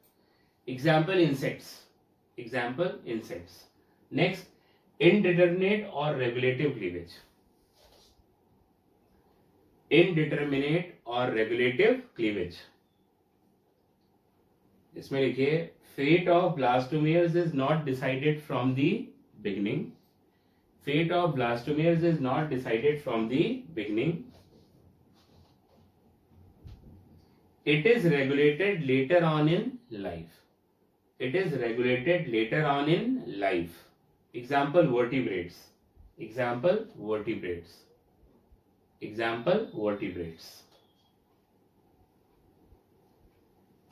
Example, insects. Example, insects. Next, indeterminate or regulative cleavage. Indeterminate or regulative cleavage. इसमें लिखिए fate of blastomeres is not decided from the beginning. Fate of blastomeres is not decided from the beginning. It is regulated later on in life. It is regulated later on in life. Example, vertebrates. Example, vertebrates. Example, vertebrates.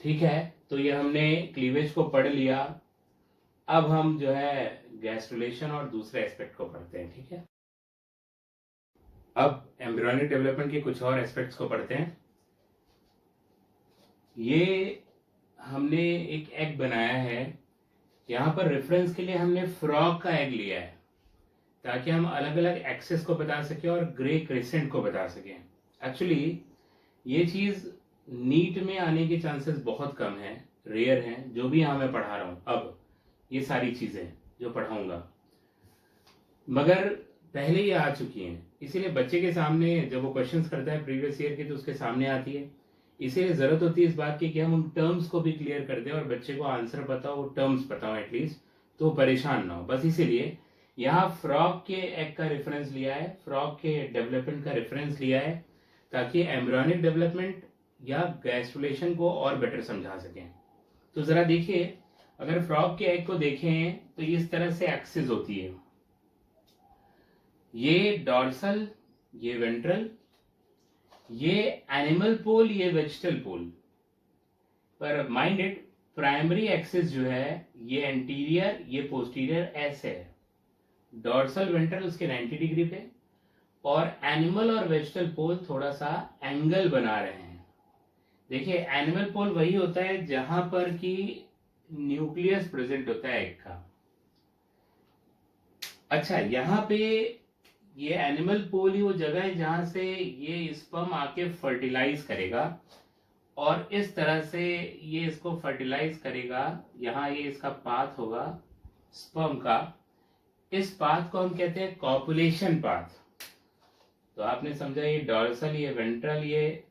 ठीक है, तो ये हमने cleavage को पढ़ लिया। अब हम जो है गैस्ट्रुलेशन और दूसरे एस्पेक्ट को पढ़ते हैं। ठीक है, अब एम्ब्रियोनिक डेवलपमेंट के कुछ और एस्पेक्ट्स को पढ़ते हैं। ये हमने एक एग बनाया है, यहाँ पर रेफरेंस के लिए हमने फ्रॉग का एग लिया है ताकि हम अलग अलग एक्सेस को बता सकें और ग्रे क्रेसेंट को बता सकें। एक्चुअली ये चीज नीट में आने के चांसेस बहुत कम है, रेयर हैं, जो भी यहाँ मैं पढ़ा रहा हूँ अब ये सारी चीजें जो पढ़ाऊंगा, मगर पहले ये आ चुकी हैं, इसीलिए बच्चे के सामने जब वो क्वेश्चंस करता है प्रीवियस ईयर के तो उसके सामने आती है। इसीलिए जरूरत होती है इस बात की कि हम उन टर्म्स को भी क्लियर कर दें और बच्चे को आंसर पता हो, टर्म्स पता हो एटलीस्ट, तो परेशान ना हो। बस इसीलिए यहाँ फ्रॉग के एग का रेफरेंस लिया है, फ्रॉग के डेवलपमेंट का रेफरेंस लिया है ताकि एम्ब्रियोनिक डेवलपमेंट या गैस्ट्रुलेशन को और बेटर समझा सकें। तो जरा देखिए, अगर फ्रॉग के एग को देखें तो इस तरह से एक्सिस होती है, ये डॉर्सल, ये वेंट्रल, ये एनिमल पोल, ये वेजिटल पोल। पर माइंड इट, प्राइमरी एक्सिस जो है ये एंटीरियर, ये पोस्टीरियर ऐसे है, डॉर्सल वेंट्रल उसके 90 डिग्री पे, और एनिमल और वेजिटल पोल थोड़ा सा एंगल बना रहे हैं। देखिए एनिमल पोल वही होता है जहां पर कि न्यूक्लियस प्रेजेंट होता है एग का। अच्छा, यहाँ पे ये एनिमल पोल ही वो जगह है जहां से ये स्पर्म आके फर्टिलाइज करेगा और इस तरह से ये इसको फर्टिलाइज करेगा। यहाँ ये इसका पाथ होगा स्पर्म का, इस पाथ को हम कहते हैं कॉपुलेशन पाथ। तो आपने समझा, ये डॉर्सल, ये वेंट्रल, ये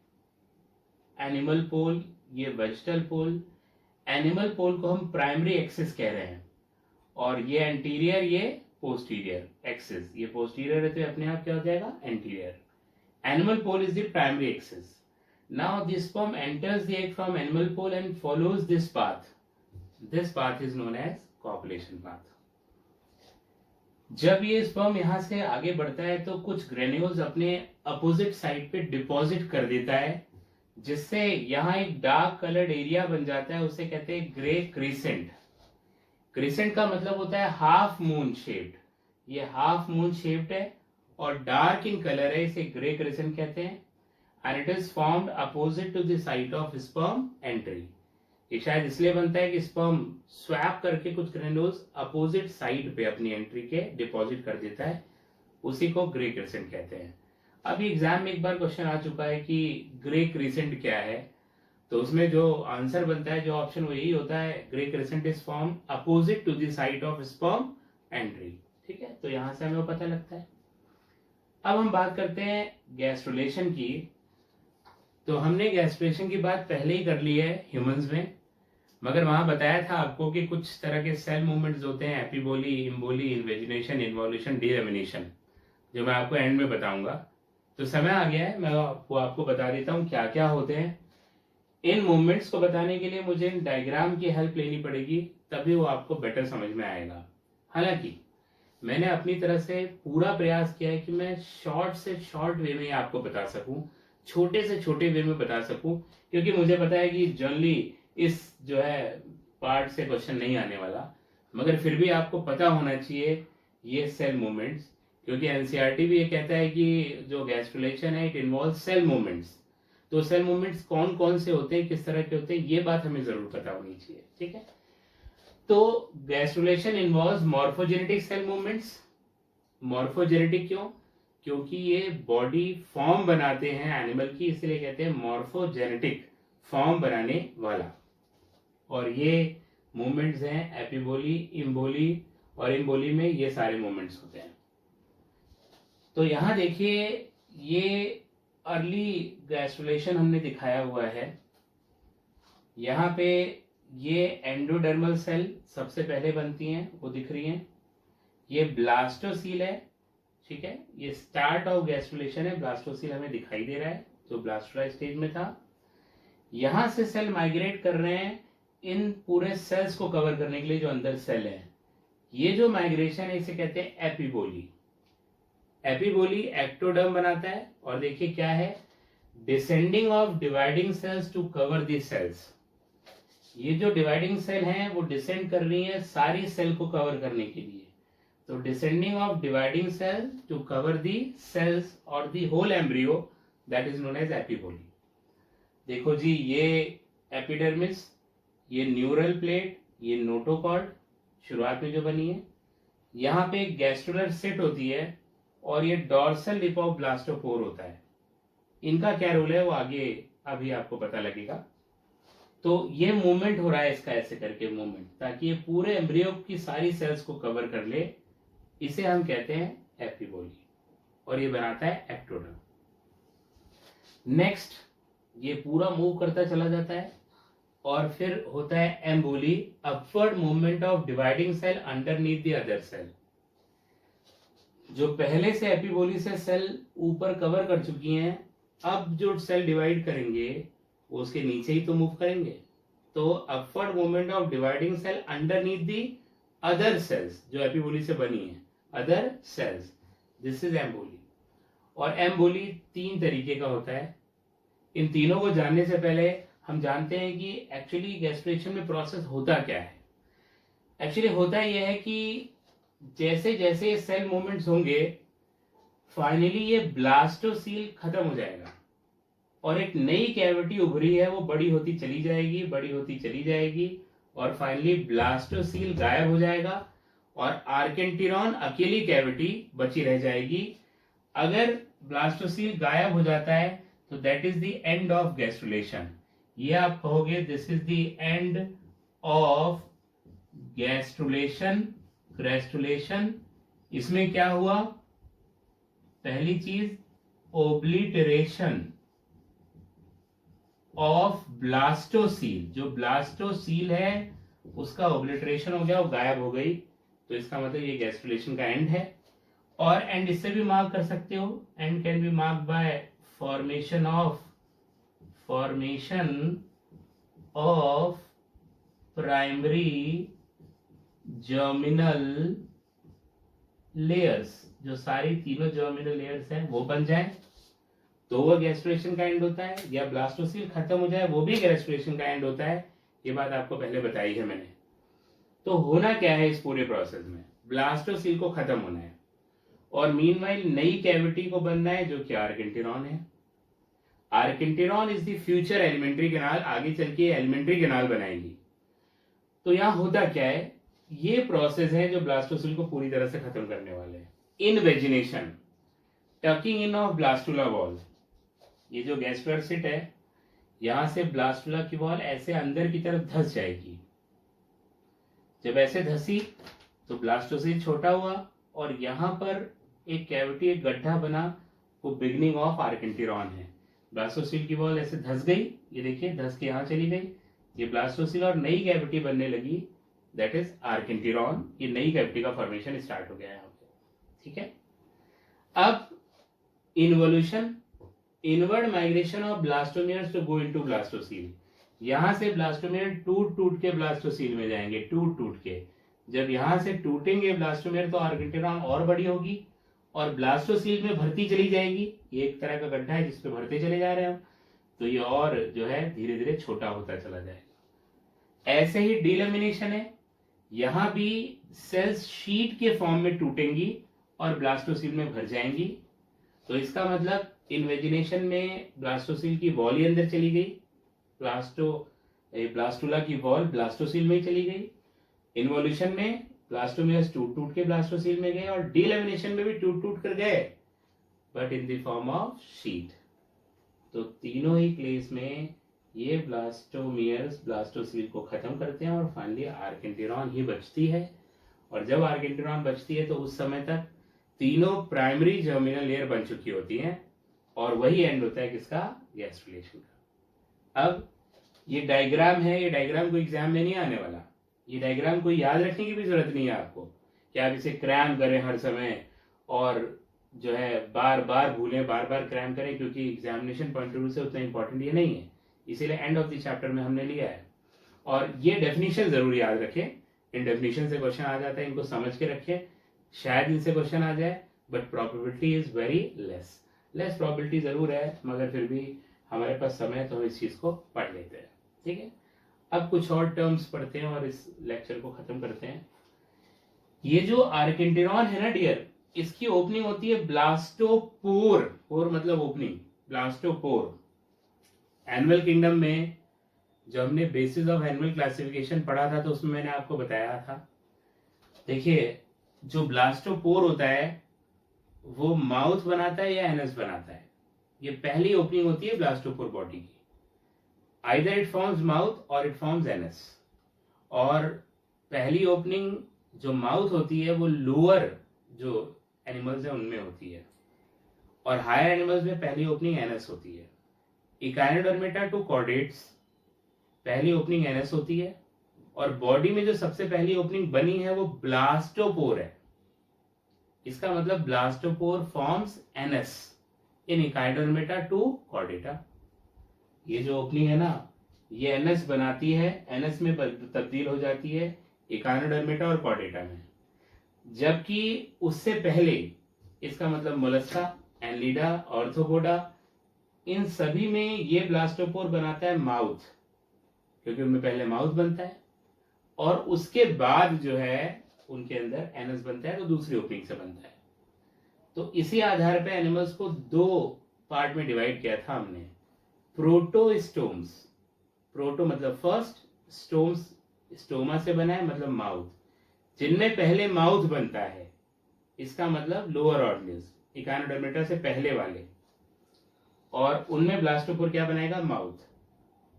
एनिमल पोल, ये वेजिटल पोल। एनिमल पोल को हम प्राइमरी एक्सिस कह रहे हैं, और ये एंटीरियर, ये पोस्टीरियर एक्सिस। ये पोस्टीरियर है तो अपने आप क्या हो जाएगा, anterior. Animal pole is the primary axis. Now the sperm enters the egg from animal pole and follows this path. This path is known as copulation path. जब ये स्पर्म यहां से आगे बढ़ता है तो कुछ ग्रेन्यूल्स अपने अपोजिट साइड पे डिपॉजिट कर देता है, जिससे यहां एक डार्क कलर्ड एरिया बन जाता है, उसे कहते हैं ग्रे क्रीसेंट। क्रीसेंट का मतलब होता है हाफ मून शेप्ड। ये हाफ मून शेप्ड है और डार्क इन कलर है, इसे ग्रे क्रीसेंट कहते हैं। And it is formed opposite to the site of sperm entry. ये शायद इसलिए बनता है कि स्पर्म स्वैप करके कुछ ग्रेन्यूल्स अपोजिट साइड पे अपनी एंट्री के डिपॉजिट कर देता है, उसी को ग्रे क्रीसेंट कहते हैं। अभी एग्जाम में एक बार क्वेश्चन आ चुका है कि ग्रे क्रीसेंट क्या है, तो उसमें जो आंसर बनता है, जो ऑप्शन, वो यही होता है, grey crescent is form opposite to the site of sperm entry. ठीक है, तो यहां से हमें वो पता लगता है। अब हम बात करते हैं गैस्ट्रुलेशन की। तो हमने गैस्ट्रुलेशन की बात पहले ही कर ली है ह्यूमंस में, मगर वहां बताया था आपको कि कुछ तरह के सेल मूवमेंट्स होते हैं, एपिबोली, इम्बोली, इन्वेजिनेशन, इन्वोल्यूशन, डीरेमिनेशन, जो मैं आपको एंड में बताऊंगा। तो समय आ गया है, मैं आपको बता देता हूँ क्या क्या होते हैं। इन मूवमेंट्स को बताने के लिए मुझे इन डायग्राम की हेल्प लेनी पड़ेगी, तभी वो आपको बेटर समझ में आएगा। हालांकि मैंने अपनी तरफ से पूरा प्रयास किया है कि मैं शॉर्ट से शॉर्ट वे में आपको बता सकूं, छोटे से छोटे वे में बता सकूं, क्योंकि मुझे पता है कि जनरली इस जो है पार्ट से क्वेश्चन नहीं आने वाला, मगर फिर भी आपको पता होना चाहिए ये सेल मूवमेंट्स, क्योंकि एनसीईआरटी भी ये कहता है कि जो गैस्ट्रुलेशन है इट इन्वॉल्व सेल मूवमेंट्स। तो सेल मूवमेंट्स कौन कौन से होते हैं, किस तरह के होते हैं, ये बात हमें जरूर पता होनी चाहिए। ठीक है, तो gastrulation involves morphogenetic cell movements. Morphogenetic क्यों? क्योंकि ये बॉडी फॉर्म बनाते हैं एनिमल की, इसलिए कहते हैं मॉर्फोजेनेटिक, फॉर्म बनाने वाला। और ये मूवमेंट्स हैं एपिबोली, इम्बोली, और इम्बोली में ये सारे मूवमेंट्स होते हैं। तो यहां देखिए, ये अर्ली गैस्ट्रुलेशन हमने दिखाया हुआ है। यहाँ पे ये एंडोडर्मल सेल सबसे पहले बनती हैं, वो दिख रही हैं। ये ब्लास्टोसील है, ठीक है, ये स्टार्ट ऑफ गैस्ट्रुलेशन है। ब्लास्टोसील हमें दिखाई दे रहा है, जो ब्लास्टोरा स्टेज में था। यहां से सेल माइग्रेट कर रहे हैं इन पूरे सेल्स को कवर करने के लिए, जो अंदर सेल है। ये जो माइग्रेशन है इसे कहते हैं एपिबोली। एपिबोली एक्टोडर्म बनाता है, और देखिए क्या है, descending of dividing cells to cover the cells. ये जो डिवाइडिंग सेल हैं वो डिसेंड कर रही है सारी सेल को कवर करने के लिए। तो descending of dividing cell to cover the cells और the whole embryo, that is known as epiboly. देखो जी, ये एपिडर्मिस, ये न्यूरल प्लेट, ये नोटोकॉर्ड शुरुआत में जो बनी है। यहाँ पे एक गैस्ट्रुलर सिट होती है, और ये डॉर्सल लिप ऑफ ब्लास्टोपोर होता है। इनका क्या रोल है वो आगे अभी आपको पता लगेगा। तो ये मूवमेंट हो रहा है इसका, ऐसे करके मूवमेंट, ताकि ये पूरे एम्ब्रियो की सारी सेल्स को कवर कर ले। इसे हम कहते हैं एपिबोली, और ये बनाता है एक्टोडर्म। नेक्स्ट, ये पूरा मूव करता चला जाता है, और फिर होता है emboly, upward movement of dividing cell underneath the other cell. जो पहले से एपिबोली से सेल ऊपर कवर कर चुकी हैं, अब जो सेल डिवाइड करेंगे वो उसके नीचे ही तो मूव करेंगे। तो upward movement of dividing cell underneath the other cells, जो एपिबोली से बनी है, other cells, this is emboly. और एम्बोली 3 तरीके का होता है। इन तीनों को जानने से पहले हम जानते हैं कि एक्चुअली गैस्ट्रुलेशन में प्रोसेस होता क्या है। एक्चुअली होता यह है कि जैसे जैसे सेल मूवमेंट्स होंगे, फाइनली ये ब्लास्टोसील खत्म हो जाएगा, और एक नई कैविटी उभरी है, वो बड़ी होती चली जाएगी, बड़ी होती चली जाएगी, और फाइनली ब्लास्टोसील गायब हो जाएगा, और आर्केंटिरॉन अकेली कैविटी बची रह जाएगी। अगर ब्लास्टोसील गायब हो जाता है तो that is the end of gastrulation. ये आप कहोगे this is the end of gastrulation, gastrulation, इसमें क्या हुआ, पहली चीज ओब्लिटरेशन ऑफ ब्लास्टोसील, जो ब्लास्टोसील है उसका ओब्लिटरेशन हो गया, वो गायब हो गई। तो इसका मतलब ये गैस्ट्रुलेशन का एंड है। और एंड इससे भी मार्क कर सकते हो, and can be mark bye formation of primary germinal layers, जो सारी तीनों जर्मिनल लेयर्स हैं वो बन जाए तो वो गैस्ट्रुलेशन का एंड होता है, या ब्लास्टोसील खत्म हो जाए वो भी गैस्ट्रुलेशन का एंड होता है। ये बात आपको पहले बताई है मैंने। तो होना क्या है इस पूरे प्रोसेस में, ब्लास्टोसील को खत्म होना है और मीनवाइल नई कैविटी को बनना है जो कि आर्किन्टिरॉन है। Archenteron is the future alimentary canal, आगे चल के एलिमेंट्री कैनाल बनाएगी। तो यहाँ होता क्या है, ये प्रोसेस है जो ब्लास्टोसील को पूरी तरह से खत्म करने वाले हैं। Invagination, talking in of blastula wall, ये जो गैस्ट्रुलर सिट है यहां से ब्लास्टुला की वॉल ऐसे अंदर की तरफ धंस जाएगी। जब ऐसे धंसी तो ब्लास्टोसील छोटा हुआ और यहां पर एक कैविटी, एक गड्ढा बना, वो बिगनिंग ऑफ आर्किन्टिरॉन है। ब्लास्टोसील की वॉल ऐसे धंस गई, ये देखिए धंस के यहां चली गई, ये ब्लास्टोसील और नई कैविटी बनने लगी, दैट इज आर्किन्टिरॉन। ये नई कैविटी का फॉर्मेशन स्टार्ट हो गया यहाँ पे, ठीक है। अब involution, inward migration of blastomeres to go into blastocoel, यहां से ब्लास्टोमियर टूट टूट के ब्लास्टोसील में जाएंगे, टूट टूट के। जब यहां से टूटेंगे ब्लास्टोमियर तो आर्किन्टिरॉन और बड़ी होगी और ब्लास्टोसील में भरती चली जाएगी। ये एक तरह का गड्ढा है जिसपे भरते चले जा रहे हैं हम, तो ये और जो है धीरे धीरे छोटा होता चला जाएगा। ऐसे ही डीलेमिनेशन है, यहां भी सेल्स शीट के फॉर्म में टूटेंगी और ब्लास्टोसील में भर जाएंगी। तो इसका मतलब इन्वेजिनेशन में ब्लास्टोसील की वॉल ही अंदर चली गई, ब्लास्टुला की वॉल ब्लास्टोसील में ही चली गई। इन्वोल्यूशन में ब्लास्टोमियर्स टूट टूट के ब्लास्टोसील में गए और डीलेमिनेशन में भी टूट टूट कर गए, but in the form of sheet. तो तीनों ही केस में ये ब्लास्टोमियर्स ब्लास्टोसील को खत्म करते हैं और फाइनली आर्किन्टिरॉन ही बचती है। और जब आर्किन्टिरॉन बचती है तो उस समय तक तीनों प्राइमरी जर्मिनल लेयर बन चुकी होती हैं और वही एंड होता है किसका, गैस्ट्रुलेशन का। अब ये डायग्राम है, ये डायग्राम कोई एग्जाम में नहीं आने वाला, ये डायग्राम कोई याद रखने की भी जरूरत नहीं है आपको कि आप इसे क्रैम करें हर समय और जो है बार बार भूलें, बार बार क्रैम करें, क्योंकि एग्जामिनेशन पॉइंट ऑफ व्यू से उतना इंपॉर्टेंट ये नहीं है, इसीलिए एंड ऑफ द चैप्टर में हमने लिया है। और ये डेफिनेशन जरूर याद रखें, इन डेफिनेशन से क्वेश्चन आ जाता है, इनको समझ के रखें, शायद इनसे क्वेश्चन आ जाए, but probability is very less probability जरूर है, मगर फिर भी हमारे पास समय है तो हम इस चीज को पढ़ लेते हैं, ठीक है। अब कुछ और टर्म्स पढ़ते हैं और इस लेक्चर को खत्म करते हैं। ये जो आर्किन्टिरॉन है ना डियर, इसकी ओपनिंग होती है ब्लास्टोपोर, पोर मतलब ओपनिंग, ब्लास्टोपोर। एनिमल किंगडम में जो हमने बेसिस ऑफ एनिमल क्लासिफिकेशन पढ़ा था तो उसमें मैंने आपको बताया था, देखिए जो ब्लास्टोपोर होता है वो माउथ बनाता है या एनस बनाता है। ये पहली ओपनिंग होती है ब्लास्टोपोर बॉडी की, आइदर इट फॉर्म्स माउथ और इट फॉर्म्स एनस। और पहली ओपनिंग जो माउथ होती है वो लोअर जो एनिमल्स है उनमें होती है, और हायर एनिमल्स में पहली ओपनिंग एनस होती है। इकाइनोडर्मेटा टू कॉर्डेट्स पहली ओपनिंग एनस होती है, और बॉडी में जो सबसे पहली ओपनिंग बनी है वो ब्लास्टोपोर है। इसका मतलब blastopore forms anus in echinodermata to chordata. ये जो ओपनिंग है ना ये एनस बनाती है, एनस में तब्दील हो जाती है इकाइनोडर्मेटा और कॉर्डेटा में। जबकि उससे पहले इसका मतलब मोलस्का, एनलिडा, ऑर्थोपोडा, इन सभी में ये ब्लास्टोपोर बनाता है माउथ, क्योंकि उनमें पहले माउथ बनता है और उसके बाद जो है उनके अंदर एनस बनता है, तो दूसरी ओपनिंग से बनता है। तो इसी आधार पे एनिमल्स को दो पार्ट में डिवाइड किया था हमने, प्रोटोस्टोम्स, प्रोटो मतलब फर्स्ट, स्टोम्स स्टोमा से बना है मतलब माउथ, जिनमें पहले माउथ बनता है, इसका मतलब लोअर ऑर्गन्स, इकाइनोडर्मेटा से पहले वाले, और उनमें ब्लास्टोपोर क्या बनाएगा, माउथ।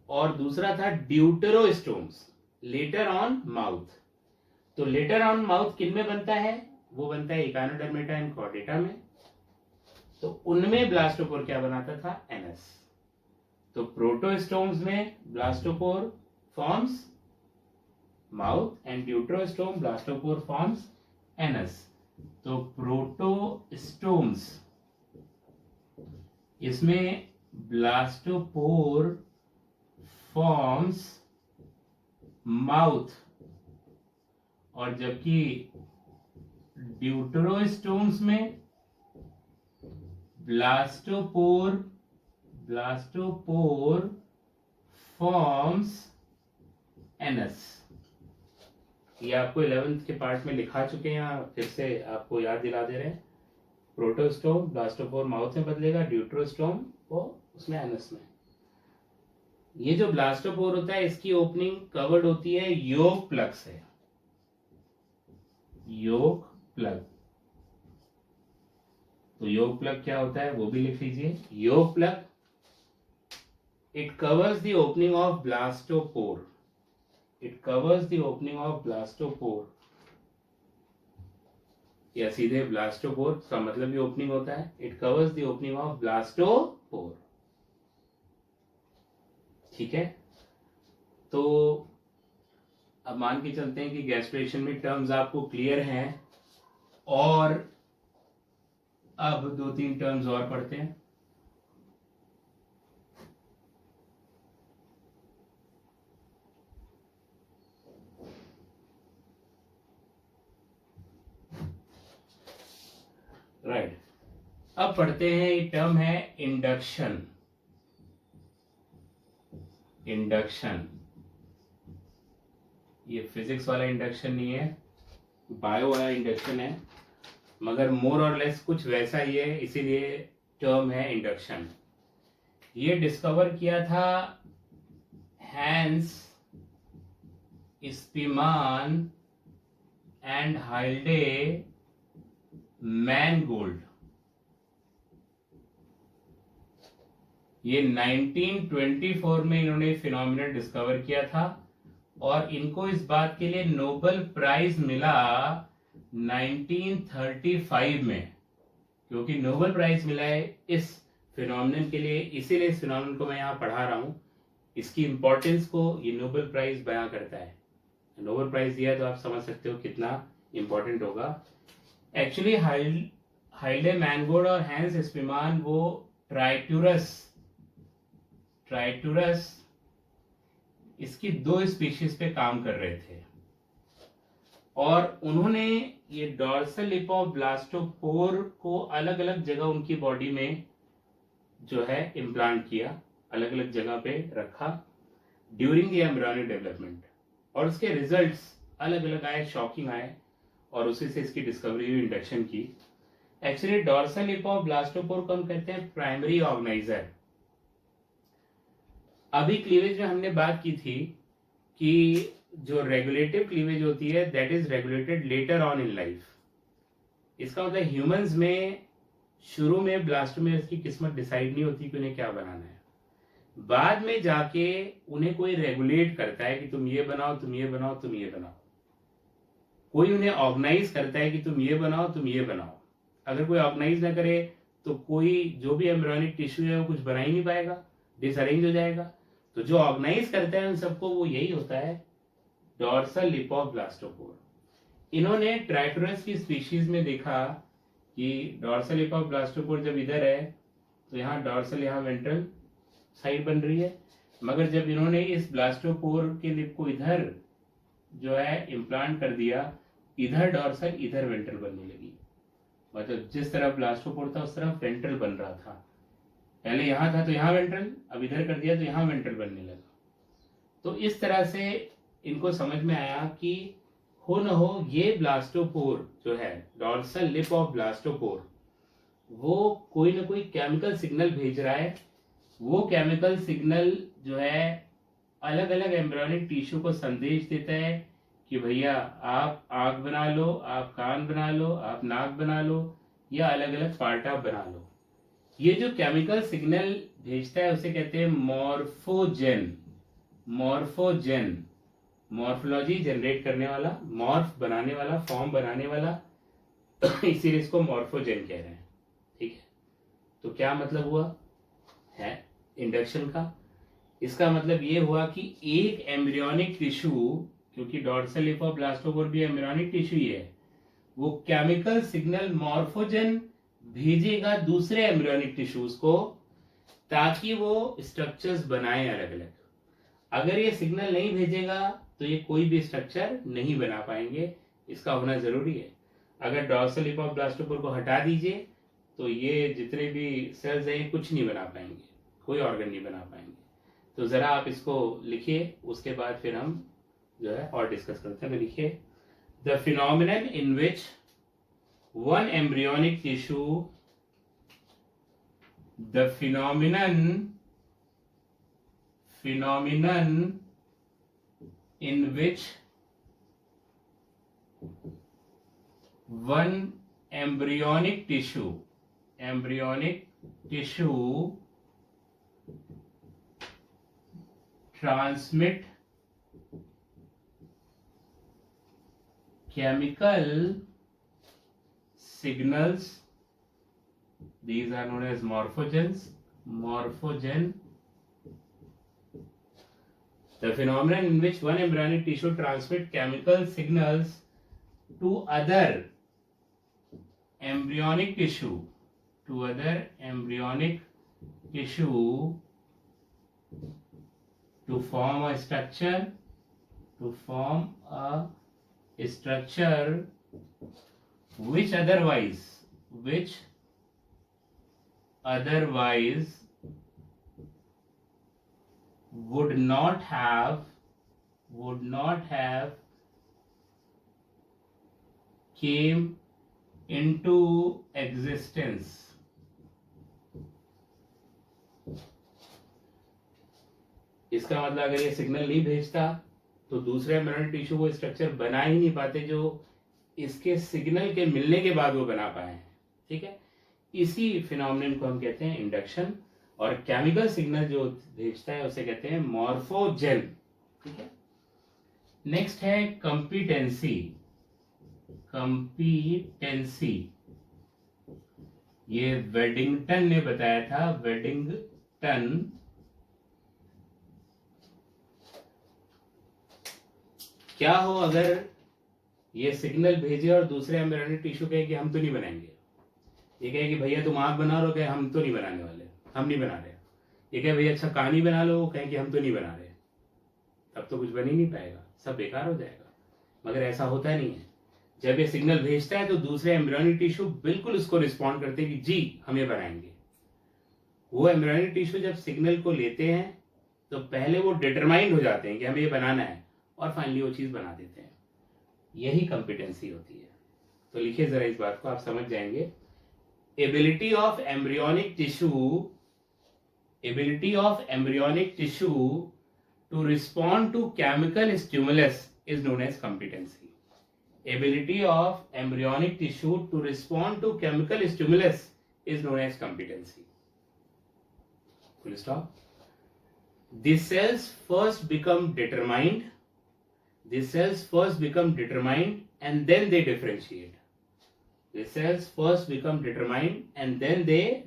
और दूसरा था ड्यूटेरोस्टोम्स, लेटर ऑन माउथ। तो लेटर ऑन माउथ किन में बनता है, वो बनता है इकानोडर्मेटा एंड कॉर्डेटा में। तो उनमें ब्लास्टोपोर क्या बनाता था, एनस। तो प्रोटोस्टोम्स में blastopore forms mouth and deuterostome blastopore forms anus. तो प्रोटोस्टोम्स इसमें ब्लास्टोपोर फॉर्म्स माउथ, और जबकि ड्यूटरोस्टोम्स में ब्लास्टोपोर फॉर्म्स एनस। ये आपको 11th के पार्ट में लिखा चुके हैं, यहाँ फिर से आपको याद दिला दे रहे हैं। प्रोटोस्टोम ब्लास्टोपोर माउथ में बदलेगा, ड्यूटरोस्टोम वो उसमें एनस में। ये जो ब्लास्टोपोर होता है इसकी ओपनिंग कवर्ड होती है योग प्लग से, योग प्लग। तो योग प्लग क्या होता है वो भी लिख लीजिए। योग plug, it covers the opening of blastopore, it covers the opening of blastopore, या सीधे ब्लास्टोपोर का मतलब भी ओपनिंग होता है। It covers the opening of blastopore, ठीक है। तो अब मान के चलते हैं कि गैस्ट्रेशन में टर्म्स आपको क्लियर हैं, और अब 2-3 टर्म्स और पढ़ते हैं। राइट, अब पढ़ते हैं। ये टर्म है इंडक्शन। इंडक्शन, ये फिजिक्स वाला इंडक्शन नहीं है, बायो वाला इंडक्शन है, मगर मोर और लेस कुछ वैसा ही है, इसीलिए टर्म है इंडक्शन। ये डिस्कवर किया था हैंस स्पीमान एंड हाइल्डे मैनगोल्ड। ये 1924 में इन्होंने फिनोमिना डिस्कवर किया था, और इनको इस बात के लिए नोबेल प्राइज मिला 1935 में, क्योंकि नोबेल प्राइज मिला है इस फिनोमिनन के लिए, इसीलिए इस फिनोमिनन को मैं यहाँ पढ़ा रहा हूँ। इसकी इंपॉर्टेंस को ये नोबेल प्राइज बयां करता है। नोबेल प्राइज दिया तो आप समझ सकते हो कितना इंपॉर्टेंट होगा। एक्चुअली हाइल्डे मैनगोल्ड और हैंस स्पीमान वो ट्राइटूरस इसकी 2 स्पीशीज पे काम कर रहे थे, और उन्होंने ये डॉर्सल लिप ऑफ ब्लास्टोपोर को अलग अलग जगह उनकी बॉडी में जो है इम्प्लांट किया, अलग अलग जगह पे रखा ड्यूरिंग द एम्ब्रियोनिक डेवलपमेंट, और उसके रिजल्ट्स अलग अलग आए, शॉकिंग आए, और उसी से इसकी डिस्कवरी हुई, इंडक्शन की। Actually dorsal lip of blastopore को हम कहते हैं प्राइमरी ऑर्गेनाइजर। अभी क्लीवेज में हमने बात की थी कि जो रेगुलेटिव क्लीवेज होती है that is regulated later on in life. इसका मतलब ह्यूमंस में शुरू में ब्लास्टोमेयर्स की किस्मत डिसाइड नहीं होती कि उन्हें क्या बनाना है, बाद में जाके उन्हें कोई रेगुलेट करता है कि तुम ये बनाओ, तुम ये बनाओ, तुम ये बनाओ। कोई उन्हें ऑर्गेनाइज करता है कि तुम ये बनाओ, तुम ये बनाओ। अगर कोई ऑर्गेनाइज ना करे तो कोई जो भी एम्ब्रियोनिक टिश्यू है वो कुछ बना ही नहीं पाएगा, डिसअरेंज हो जाएगा। तो जो ऑर्गेनाइज करता है उन सबको वो यही होता है डॉर्सल लिप ऑफ ब्लास्टोपोर। इन्होंने ट्राइटोरस की स्पीशीज में देखा कि डॉर्सल लिप ऑफ ब्लास्टोपोर जब इधर है तो यहाँ डॉर्सल, यहाँ वेंट्रल साइड बन रही है, मगर जब इन्होंने इस ब्लास्टोपोर के लिप को इधर जो है इम्प्लांट कर दिया, इधर डॉर्सल इधर वेंट्रल बनने लगी। मतलब जिस तरफ ब्लास्टोपोर था उस तरफ वेंट्रल बन रहा था। पहले यहाँ था तो यहाँ वेंट्रल, अब इधर कर दिया तो यहाँ वेंट्रल बनने लगा। तो इस तरह से इनको समझ में आया कि हो न हो ये ब्लास्टोपोर जो है डॉर्सल लिप ऑफ ब्लास्टोपोर वो कोई ना कोई केमिकल सिग्नल भेज रहा है। वो केमिकल सिग्नल जो है अलग अलग एम्ब्रियोनिक टिश्यू को संदेश देता है कि भैया आप आंख बना लो, आप कान बना लो, आप नाक बना लो, या अलग अलग पार्ट आप बना लो। ये जो केमिकल सिग्नल भेजता है उसे कहते हैं मॉर्फोजेन। मॉर्फोलॉजी जनरेट करने वाला, मॉर्फ बनाने वाला, फॉर्म बनाने वाला, इसीलिए इसको मॉर्फोजेन कह रहे हैं। ठीक है, तो क्या मतलब हुआ है इंडक्शन का? इसका मतलब ये हुआ कि एक एम्ब्रियोनिक टिश्यू, क्योंकि डॉर्सल लीफ ऑफ ब्लास्टोपोर भी एम्ब्रियोनिक टिश्यू ही है, वो केमिकल सिग्नल मॉर्फोजेन भेजेगा दूसरे एम्ब्रियोनिक टिश्यूज को, ताकि वो स्ट्रक्चर्स बनाए अलग अलग। अगर ये सिग्नल नहीं भेजेगा तो ये कोई भी स्ट्रक्चर नहीं बना पाएंगे, इसका होना जरूरी है। अगर डॉर्सल लीफ ऑफ ब्लास्टोपोर को हटा दीजिए तो ये जितने भी सेल्स हैं कुछ नहीं बना पाएंगे, कोई ऑर्गन नहीं बना पाएंगे। तो जरा आप इसको लिखिए, उसके बाद फिर हम जो है और डिस्कस करते हैं। तो लिखिए, the phenomenon in which one embryonic tissue, the phenomenon in which one embryonic tissue transmit chemical signals, these are known as morphogen. The phenomenon in which one embryonic tissue transmit chemical signals to other embryonic tissue to form a structure which otherwise would not have came into existence. इसका मतलब अगर ये signal नहीं भेजता तो दूसरे embryonic tissue वो structure बना ही नहीं पाते जो इसके सिग्नल के मिलने के बाद वो बना पाए। ठीक है, इसी फिनोमिनन को हम कहते हैं इंडक्शन, और केमिकल सिग्नल जो भेजता है उसे कहते हैं मॉर्फोजेन। ठीक है, नेक्स्ट है कंपिटेंसी। ये वेडिंगटन ने बताया था, वेडिंगटन। क्या हो अगर ये सिग्नल भेजे और दूसरे एम्ब्रियोनिक टिश्यू कहे कि हम तो नहीं बनाएंगे, ये कहे कि भैया तुम आग बना लो, कहे हम तो नहीं बनाने वाले, हम नहीं बना रहे। ये कहे भैया अच्छा कहानी बना लो, कहे कि हम तो नहीं बना रहे। तब तो कुछ बन ही नहीं पाएगा, सब बेकार हो जाएगा। मगर ऐसा होता नहीं है। जब ये सिग्नल भेजता है तो दूसरे एम्ब्रियोनिक टिश्यू बिल्कुल उसको रिस्पॉन्ड करते हैं कि जी हम ये बनाएंगे। वो एम्ब्रियोनिक टिश्यू जब सिग्नल को लेते हैं तो पहले वो डिटरमाइंड हो जाते हैं कि हमें ये बनाना है, और फाइनली वो चीज बना देते हैं। यही कंपिटेंसी होती है। तो लिखिए जरा इस बात को, आप समझ जाएंगे। Ability of embryonic tissue to respond to chemical stimulus is known as competency. Ability of embryonic tissue to respond to chemical stimulus is known as competency. Full stop. The cells first become determined and then they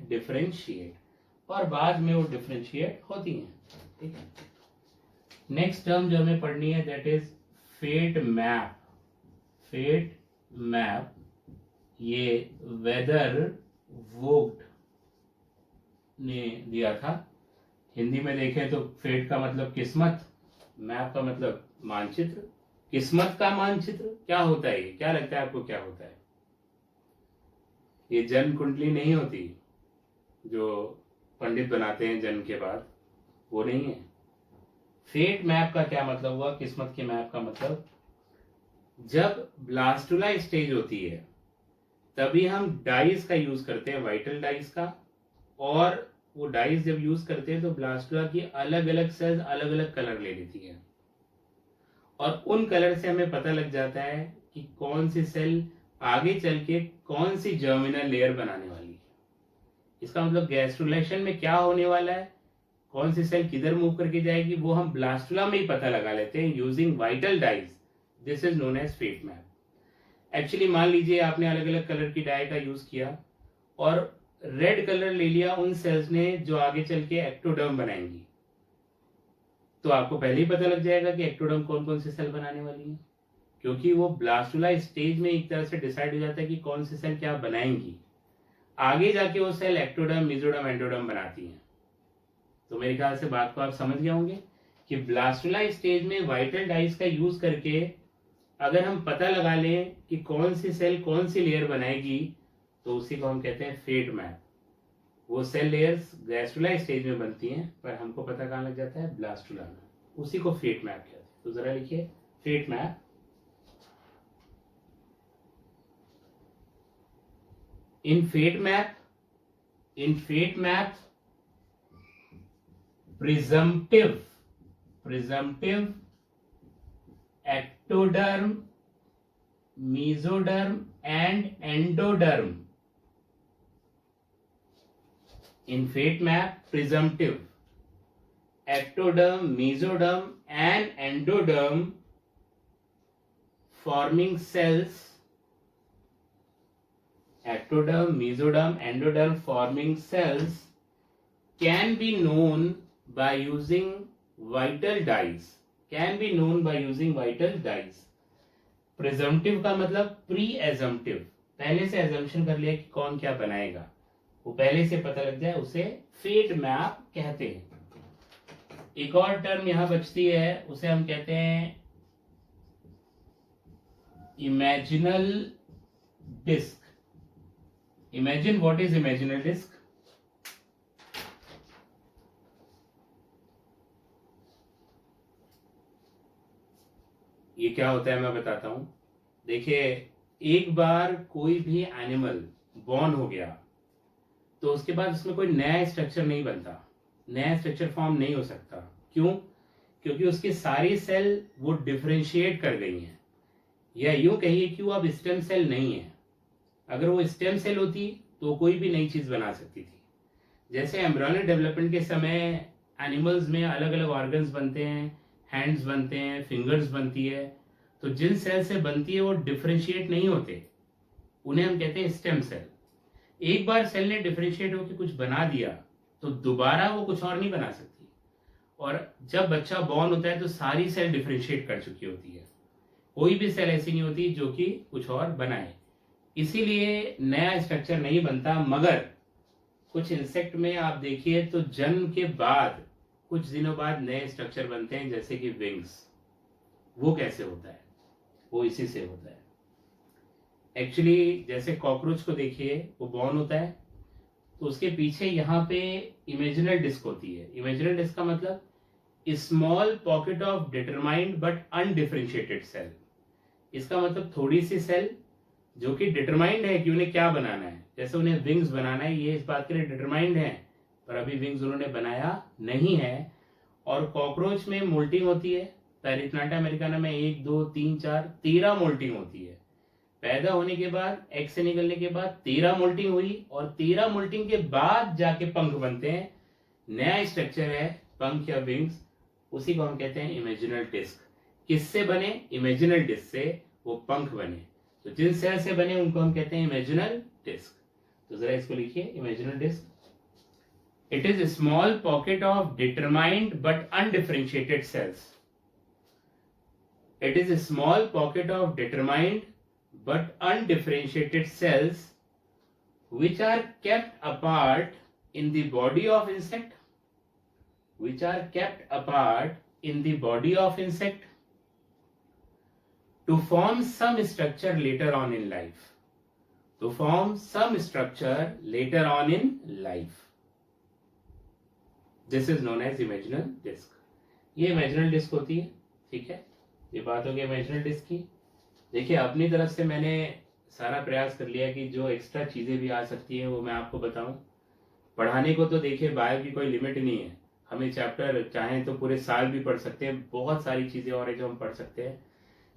differentiate. और बाद में वो differentiate होती हैं। ठीक है, next term जो हमें पढ़नी है दैट इज फेट मैप। ये वेदर वोग्ट ने दिया था। हिंदी में देखें तो फेट का मतलब किस्मत, मैप का मतलब मानचित्र। किस्मत का मानचित्र क्या होता है? क्या लगता है आपको क्या होता है? ये जन्म कुंडली नहीं होती जो पंडित बनाते हैं जन्म के बाद, वो नहीं है। फेट मैप का क्या मतलब हुआ? किस्मत के मैप का मतलब जब ब्लास्टुला स्टेज होती है तभी हम डाइस का यूज करते हैं, वाइटल डाइस का। और वो डाइस जब यूज करते हैं तो ब्लास्टुला की अलग अलग सेल्स अलग अलग कलर ले लेती है, और उन कलर से हमें पता लग जाता है कि कौन सी सेल आगे चल के कौन सी जर्मिनल लेयर बनाने वाली है। इसका मतलब गैस्ट्रुलेशन में क्या होने वाला है, कौन सी सेल किधर मूव करके जाएगी, वो हम ब्लास्टुला में ही पता लगा लेते हैं using vital dyes. This is known as fate map. Actually मान लीजिए आपने अलग अलग कलर की डाई का यूज किया और रेड कलर ले लिया उन सेल्स ने जो आगे चल के एक्टोडर्म बनाएंगी, तो आपको पहले ही पता लग जाएगा कि एक्टोडर्म कौन कौन से सेल बनाने वाली है, क्योंकि वो ब्लास्टुला स्टेज में एक तरह से डिसाइड हो जाता है कि कौन सी सेल क्या बनाएंगी। आगे जाके वो सेल एक्टोडर्म, मेसोडर्म, एंडोडर्म बनाती हैं। तो मेरे ख्याल से बात को आप समझ गए होंगे कि ब्लास्टुला स्टेज में वाइटल डाइस का यूज करके अगर हम पता लगा लें कि कौन सी सेल कौन सी लेयर बनाएगी, तो उसी को हम कहते हैं फेट मैप। वो सेल लेयर्स गैस्ट्रुला स्टेज में बनती हैं, पर हमको पता कहाँ लग जाता है, ब्लास्टुला में। उसी को फेट मैप कहते हैं। तो जरा लिखिए fate map. In fate map, presumptive ectoderm, mesoderm and endoderm. In fate map, presumptive ectoderm, mesoderm and endoderm forming cells, ectoderm, mesoderm, endoderm forming cells can be known by using vital dyes. Presumptive का मतलब pre एजम्पटिव, पहले से assumption कर लिया कि कौन क्या बनाएगा, वो पहले से पता लग जाए, उसे फेट मैप कहते हैं। एक और टर्म यहां बचती है, उसे हम कहते हैं imaginal disc. Imagine what is imaginal disc? ये क्या होता है मैं बताता हूं। देखिए, एक बार कोई भी एनिमल बॉर्न हो गया तो उसके बाद उसमें कोई नया स्ट्रक्चर नहीं बनता, नया स्ट्रक्चर फॉर्म नहीं हो सकता। क्यों? क्योंकि उसकी सारी सेल वो डिफरेंशिएट कर गई हैं, या यूं कहिए कि वो अब स्टेम सेल नहीं है। अगर वो स्टेम सेल होती तो कोई भी नई चीज बना सकती थी। जैसे एम्ब्रियोनिक डेवलपमेंट के समय एनिमल्स में अलग अलग ऑर्गन्स बनते हैं, हैंड्स बनते हैं, फिंगर्स बनती है, तो जिन सेल से बनती है वो डिफरेंशिएट नहीं होते, उन्हें हम कहते हैं स्टेम सेल। एक बार सेल ने डिफरेंशिएट होकर कुछ बना दिया तो दोबारा वो कुछ और नहीं बना सकती। और जब बच्चा बॉर्न होता है तो सारी सेल डिफरेंशिएट कर चुकी होती है, कोई भी सेल ऐसी नहीं होती जो कि कुछ और बनाए, इसीलिए नया स्ट्रक्चर नहीं बनता। मगर कुछ इंसेक्ट में आप देखिए तो जन्म के बाद कुछ दिनों बाद नए स्ट्रक्चर बनते हैं, जैसे कि विंग्स। वो कैसे होता है? वो इसी से होता है। एक्चुअली जैसे कॉकरोच को देखिए, वो बॉर्न होता है तो उसके पीछे यहाँ पे इमेजिनल डिस्क होती है। इमेजिनल डिस्क का मतलब small pocket of determined but undifferentiated cell. इसका मतलब थोड़ी सी सेल जो कि डिटरमाइंड है कि उन्हें क्या बनाना है। जैसे उन्हें विंग्स बनाना है, ये इस बात के लिए डिटरमाइंड है, पर अभी विंग्स उन्होंने बनाया नहीं है। और कॉकरोच में मोल्टिंग होती है, पेरिथनाटा अमेरिकाना में 1 2 3 4 13 मोल्टिंग होती है। पैदा होने के बाद, एग से निकलने के बाद 13 मोल्टिंग हुई, और 13 मोल्टिंग के बाद जाके पंख बनते हैं। नया स्ट्रक्चर है पंख या विंग्स, उसी को हम कहते हैं इमेजिनल डिस्क। किससे बने? इमेजिनल डिस्क से वो पंख बने। तो जिन सेल से बने उनको हम कहते हैं इमेजिनल डिस्क। तो जरा इसको लिखिए, imaginal disc. It is small pocket of determined but undifferentiated cells. It is small pocket of determined but undifferentiated cells which are kept apart in the body of insect, to form some structure later on in life. This is known as imaginal disc. ये imaginal disc होती है, ठीक है। ये बात हो गई imaginal disc की। देखिए, अपनी तरफ से मैंने सारा प्रयास कर लिया कि जो एक्स्ट्रा चीज़ें भी आ सकती हैं वो मैं आपको बताऊं। पढ़ाने को तो देखिए बायो की कोई लिमिट नहीं है, हमें चैप्टर चाहें तो पूरे साल भी पढ़ सकते हैं, बहुत सारी चीज़ें और है जो हम पढ़ सकते हैं।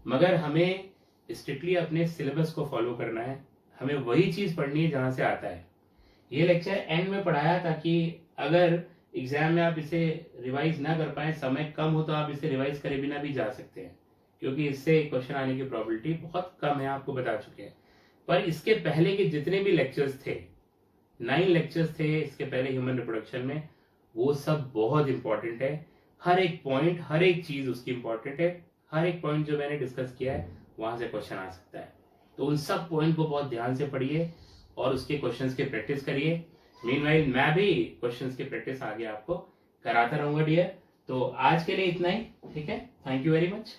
मगर हमें स्ट्रिक्टली अपने सिलेबस को फॉलो करना है, हमें वही चीज़ पढ़नी है जहाँ से आता है। ये लेक्चर एंड में पढ़ाया ताकि अगर एग्जाम में आप इसे रिवाइज ना कर पाए, समय कम हो, तो आप इसे रिवाइज करे बिना भी जा सकते हैं। क्योंकि इससे क्वेश्चन आने की प्रोबेबिलिटी बहुत कम है, आपको बता चुके हैं। पर इसके पहले के जितने भी लेक्चर्स थे, 9 लेक्चर्स थे इसके पहले ह्यूमन रिप्रोडक्शन में, वो सब बहुत इंपॉर्टेंट है। हर एक पॉइंट, हर एक चीज उसकी इंपॉर्टेंट है। हर एक पॉइंट जो मैंने डिस्कस किया है वहां से क्वेश्चन आ सकता है। तो उन सब पॉइंट को बहुत ध्यान से पढ़िए और उसके क्वेश्चंस की प्रैक्टिस करिए। मीनवाइल मैं भी क्वेश्चंस की प्रैक्टिस आगे आपको कराता रहूंगा डियर। तो आज के लिए इतना ही, ठीक है। Thank you very much.